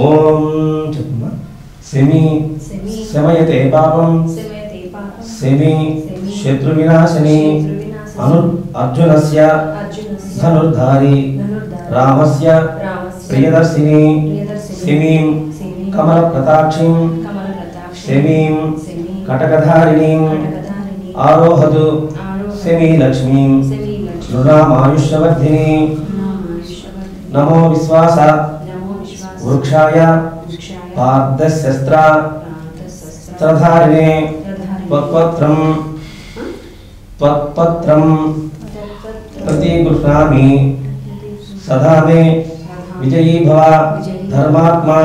ओम सेमी शमयते पापं सेमी शत्रुविनाशिनी अर्जुनस्य धनुर्धारी रामस्य प्रियदर्शिनी सेमीं कमलप्रताक्षीं सेमीं कटकधारिणीं आरोहतु सेमी लक्ष्मीं नृणामायुष्यवर्धिनी। नमो विश्वास वृक्षाय पादशस्त्राधारिणे त्वत्पत्रं प्रतिगृह्णामि सदा मे विजयी भव धर्मात्मा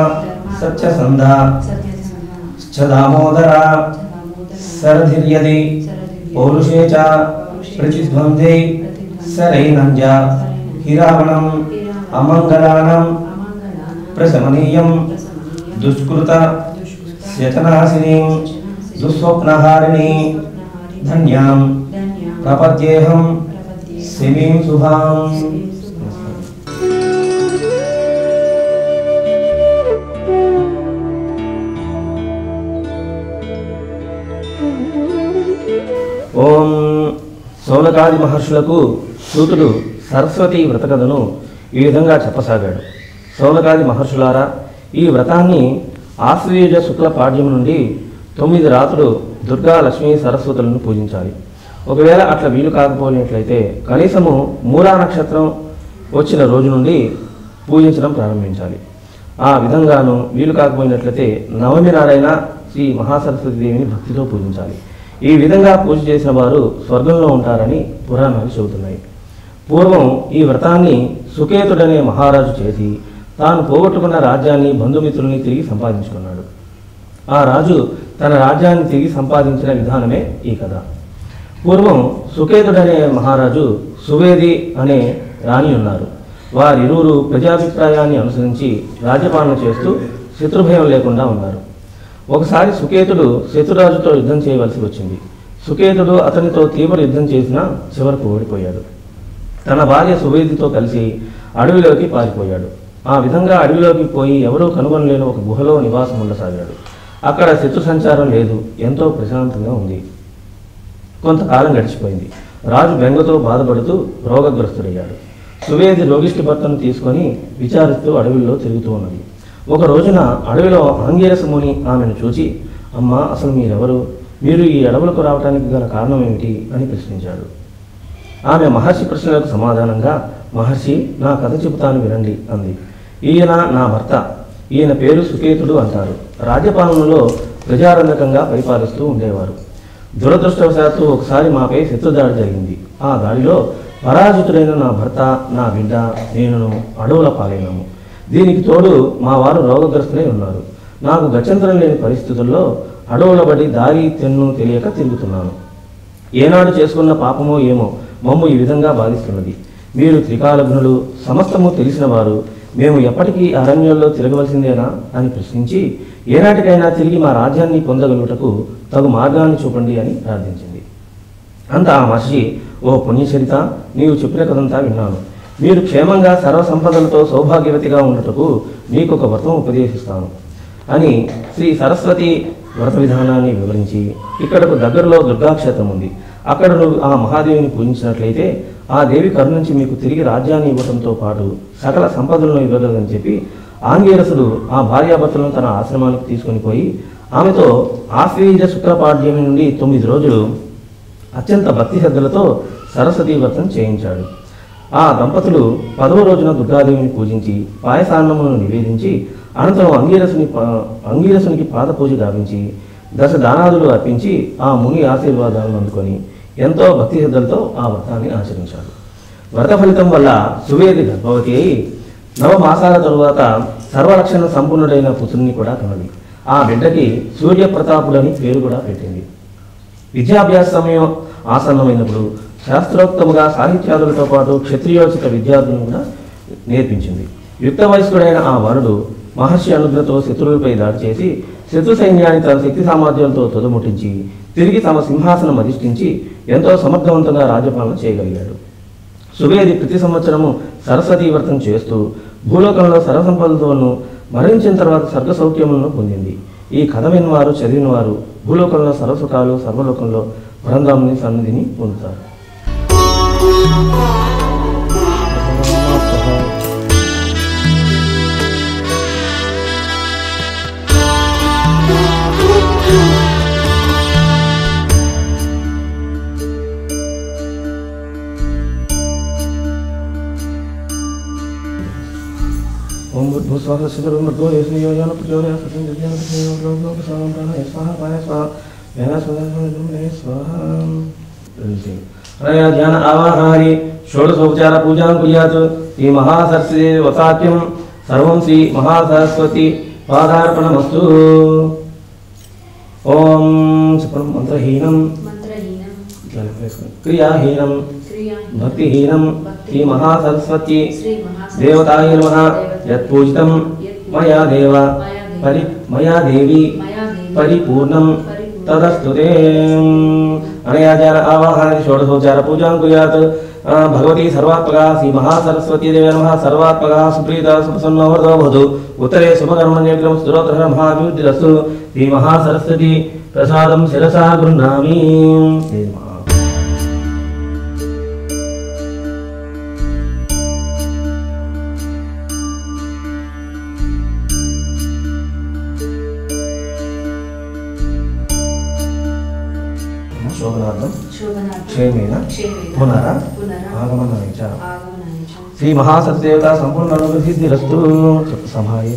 सत्यसन्धा दामोदरा सरधिर्यदि पौरुषे च प्रतिद्वन्द्वे सरैनञ्जा हिरावणम् अमङ्गलानां प्रशमनीयं दुष्कृत यतनाशिनीं दुःस्वप्नहारिणी धन्यां प्रपद्येऽहं सेमीं शुभाम्। ఓం సౌనకాది మహర్షులకు సూతుడు సరస్వతి వ్రత కథను ఈ విధంగా చెప్పసాగాడు. సౌనకాది మహర్షులారా, ఈ వ్రతాన్ని ఆశ్వయుజ శుక్ల పాడ్యం నుండి 9 రాత్రులు దుర్గా లక్ష్మీ సరస్వతులను పూజించాలి. ఒకవేళ అట్లా వీలు కాకపోయినట్లయితే కనీసము మూలా నక్షత్రం వచ్చిన రోజు నుండి పూజించడం ప్రారంభించాలి. ఆ విధంగాను వీలు కాకపోయినట్లయితే నవమి నాడైన శ్రీ మహాసరస్వతి దేవిని భక్తితో పూజించాలి. ఈ విధంగా పూజ చేసిన వారు స్వర్గంలో ఉంటారని పురాణాలు చెబుతున్నాయి. పూర్వం ఈ వ్రతాన్ని సుకేతుడనే మహారాజు చేసి తాను పోగొట్టుకున్న రాజ్యాన్ని బంధుమిత్రుల్ని తిరిగి సంపాదించుకున్నాడు. ఆ రాజు తన రాజ్యాన్ని తిరిగి సంపాదించిన విధానమే ఈ కథ. పూర్వం సుకేతుడనే మహారాజు సువేది అనే రాణి ఉన్నారు. వారిరువురు ప్రజాభిప్రాయాన్ని అనుసరించి రాజ్యపాలన చేస్తూ శత్రుభయం లేకుండా ఉన్నారు. ఒకసారి సుకేతుడు శత్రురాజుతో యుద్ధం చేయవలసి వచ్చింది. సుకేతుడు అతనితో తీవ్ర యుద్ధం చేసినా చివరకు ఓడిపోయాడు. తన భార్య సువేదితో కలిసి అడవిలోకి పారిపోయాడు. ఆ విధంగా అడవిలోకి పోయి ఎవరూ కనుగొనలేని ఒక గుహలో నివాసం ఉండసాగాడు. అక్కడ శత్రు సంచారం లేదు, ఎంతో ప్రశాంతంగా ఉంది. కొంతకాలం గడిచిపోయింది. రాజు బెంగతో బాధపడుతూ రోగగ్రస్తుడయ్యాడు. సువేది రోగిష్టి భర్తను తీసుకొని విచారిస్తూ అడవిలో తిరుగుతూ ఉన్నది. ఒక రోజున అడవిలో ఆంగిరస ముని ఆమెను చూసి, అమ్మా, అసలు మీరెవరు? మీరు ఈ అడవులకు రావడానికి గల కారణం ఏమిటి అని ప్రశ్నించాడు. ఆమె మహర్షి ప్రశ్నలకు సమాధానంగా, మహర్షి, నా కథ చెబుతాను వినండి అంది. ఈయన నా భర్త. ఈయన పేరు సుకేతుడు అంటారు. రాజ్యపాలనలో ప్రజారంజకంగా పరిపాలిస్తూ ఉండేవారు. దురదృష్టవశాత్తు ఒకసారి మాపై శత్రుదాడి జరిగింది. ఆ దాడిలో పరాజితుడైన నా భర్త, నా బిడ్డ, నేను అడవుల పాలైనాము. దీనికి తోడు మా వారు రోగగ్రస్తులై ఉన్నారు. నాకు గత్యంతరం లేని పరిస్థితుల్లో అడవుల బడి దారి తెన్ను తెలియక తిరుగుతున్నాను. ఏనాడు చేసుకున్న పాపమో ఏమో మమ్ము ఈ విధంగా బాధిస్తున్నది. మీరు త్రికాలజ్ఞులు, సమస్తము తెలిసిన వారు. మేము ఎప్పటికీ అరణ్యంలో తిరగవలసిందేనా అని ప్రశ్నించి, ఏనాటికైనా తిరిగి మా రాజ్యాన్ని పొందగలుగుటకు తగు మార్గాన్ని చూపండి అని ప్రార్థించింది. అంత ఆ మహర్షి, ఓ పుణ్యచరిత, నీవు చెప్పిన కథంతా విన్నాను. మీరు క్షేమంగా సర్వసంపదలతో సౌభాగ్యవతిగా ఉండటకు మీకు ఒక వ్రతం ఉపదేశిస్తాను అని శ్రీ సరస్వతి వ్రత విధానాన్ని వివరించి, ఇక్కడకు దగ్గరలో దుర్గాక్షేత్రం ఉంది. అక్కడ నువ్వు ఆ మహాదేవిని పూజించినట్లయితే ఆ దేవి కరుణించి మీకు తిరిగి రాజ్యాన్ని ఇవ్వడంతో పాటు సకల సంపదలను ఇవ్వగలదని చెప్పి ఆంగీరసుడు ఆ భార్యాభర్తలను తన ఆశ్రమానికి తీసుకొని పోయి ఆమెతో ఆశ్వయుజ శుక్లపాడ్యమి నుండి 9 రోజులు అత్యంత భక్తి శ్రద్ధలతో సరస్వతీ వ్రతం చేయించాడు. ఆ దంపతులు 10వ రోజున దుర్గాదేవిని పూజించి పాయసాన్నమును నివేదించి అనంతరం అంగీరసునికి పాద పూజ గావించి 10 దానాదులు అర్పించి ఆ ముని ఆశీర్వాదాలను అందుకొని ఎంతో భక్తి శ్రద్ధలతో ఆ వ్రతాన్ని ఆచరించాడు. వ్రత ఫలితం వల్ల సువేది గర్భవతి అయి 9 మాసాల తరువాత సర్వలక్షణ సంపన్నుడైన పుత్రుని కూడా కన్నది. ఆ బిడ్డకి సూర్యప్రతాపుడని పేరు కూడా పెట్టింది. విద్యాభ్యాస సమయం ఆసన్నమైనప్పుడు శాస్త్రోక్తముగా సాహిత్యాదులతో పాటు క్షత్రియోచిత విద్యార్థులను కూడా నేర్పించింది. యుక్త వయస్కుడైన ఆ వరుడు మహర్షి అనుగ్రహంతో శత్రువులపై దాడి చేసి శత్రు సైన్యాన్ని తన శక్తి సామర్థ్యాలతో తుదముట్టించి తిరిగి తమ సింహాసనం అధిష్ఠించి ఎంతో సమర్థవంతంగా రాజ్యపాలన చేయగలిగాడు. సువేది ప్రతి సంవత్సరము సరస్వతీ వ్రతం చేస్తూ భూలోకంలో సర్వసంపదలతోనూ మరణించిన తర్వాత స్వర్గ సౌఖ్యములను పొందింది. ఈ కథ విన్నవారు, చదివినవారు భూలోకంలో సర్వసుఖాలు, సర్వలోకంలో పరంధాముని సన్నిధిని పొందుతారు. ఓం భూస్వాహ శుభర్గో యోజన ప్రచోదయ సత్యం దివ్యాన ధ్యాన ఆవాహారి షోడశోపచార పూజాం కుర్యాత్. శ్రీ మహాసరస్వతి వసాఖ్యం సర్వం శ్రీ మహాసరస్వతి పాదార్పణమస్తు. ఓం చెప్పడం మంత్రహీనం క్రియాహీనం భక్తిహీనం శ్రీ మహాసరస్వతి దేవతాయ నమః. యత్పూజితం మయా దేవ మయా దేవి పరిపూర్ణం తదస్తుతే. అనయా ధ్యాన ఆవాహనాది షోడశోపచార పూజాం కుర్యాత్. భగవతి సర్వాత్మగా శ్రీ మహాసరస్వతి దేవి నమః. సర్వాత్మగా సుప్రీత సుప్రసన్నో వరదో భవతు. ఉత్తరే శుభకర్మణ్యగ్రం స్థిరోత్తర మహాభివృద్ధిరస్తు. శ్రీ మహాసరస్వతి ప్రసాదం శిరసా గృహ్ణామి. పునరా ఆగమన శ్రీ మహాసత్యదేవత సంపూర్ణ సిద్ధిరస్తు సమాయ.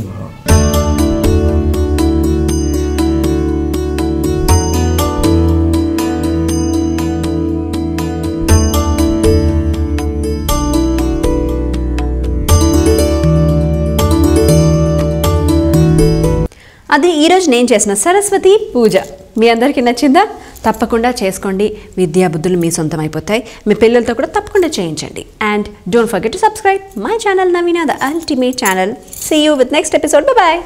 అది ఈరోజు నేను చేసిన సరస్వతి పూజ మీ అందరికీ నచ్చిందా? తప్పకుండా చేసుకోండి. విద్యా బుద్ధులు మీ సొంతం అయిపోతాయి. మీ పిల్లలతో కూడా తప్పకుండా చేయించండి. And don't forget to subscribe my channel Naveena the ultimate channel. See you with next episode. Bye.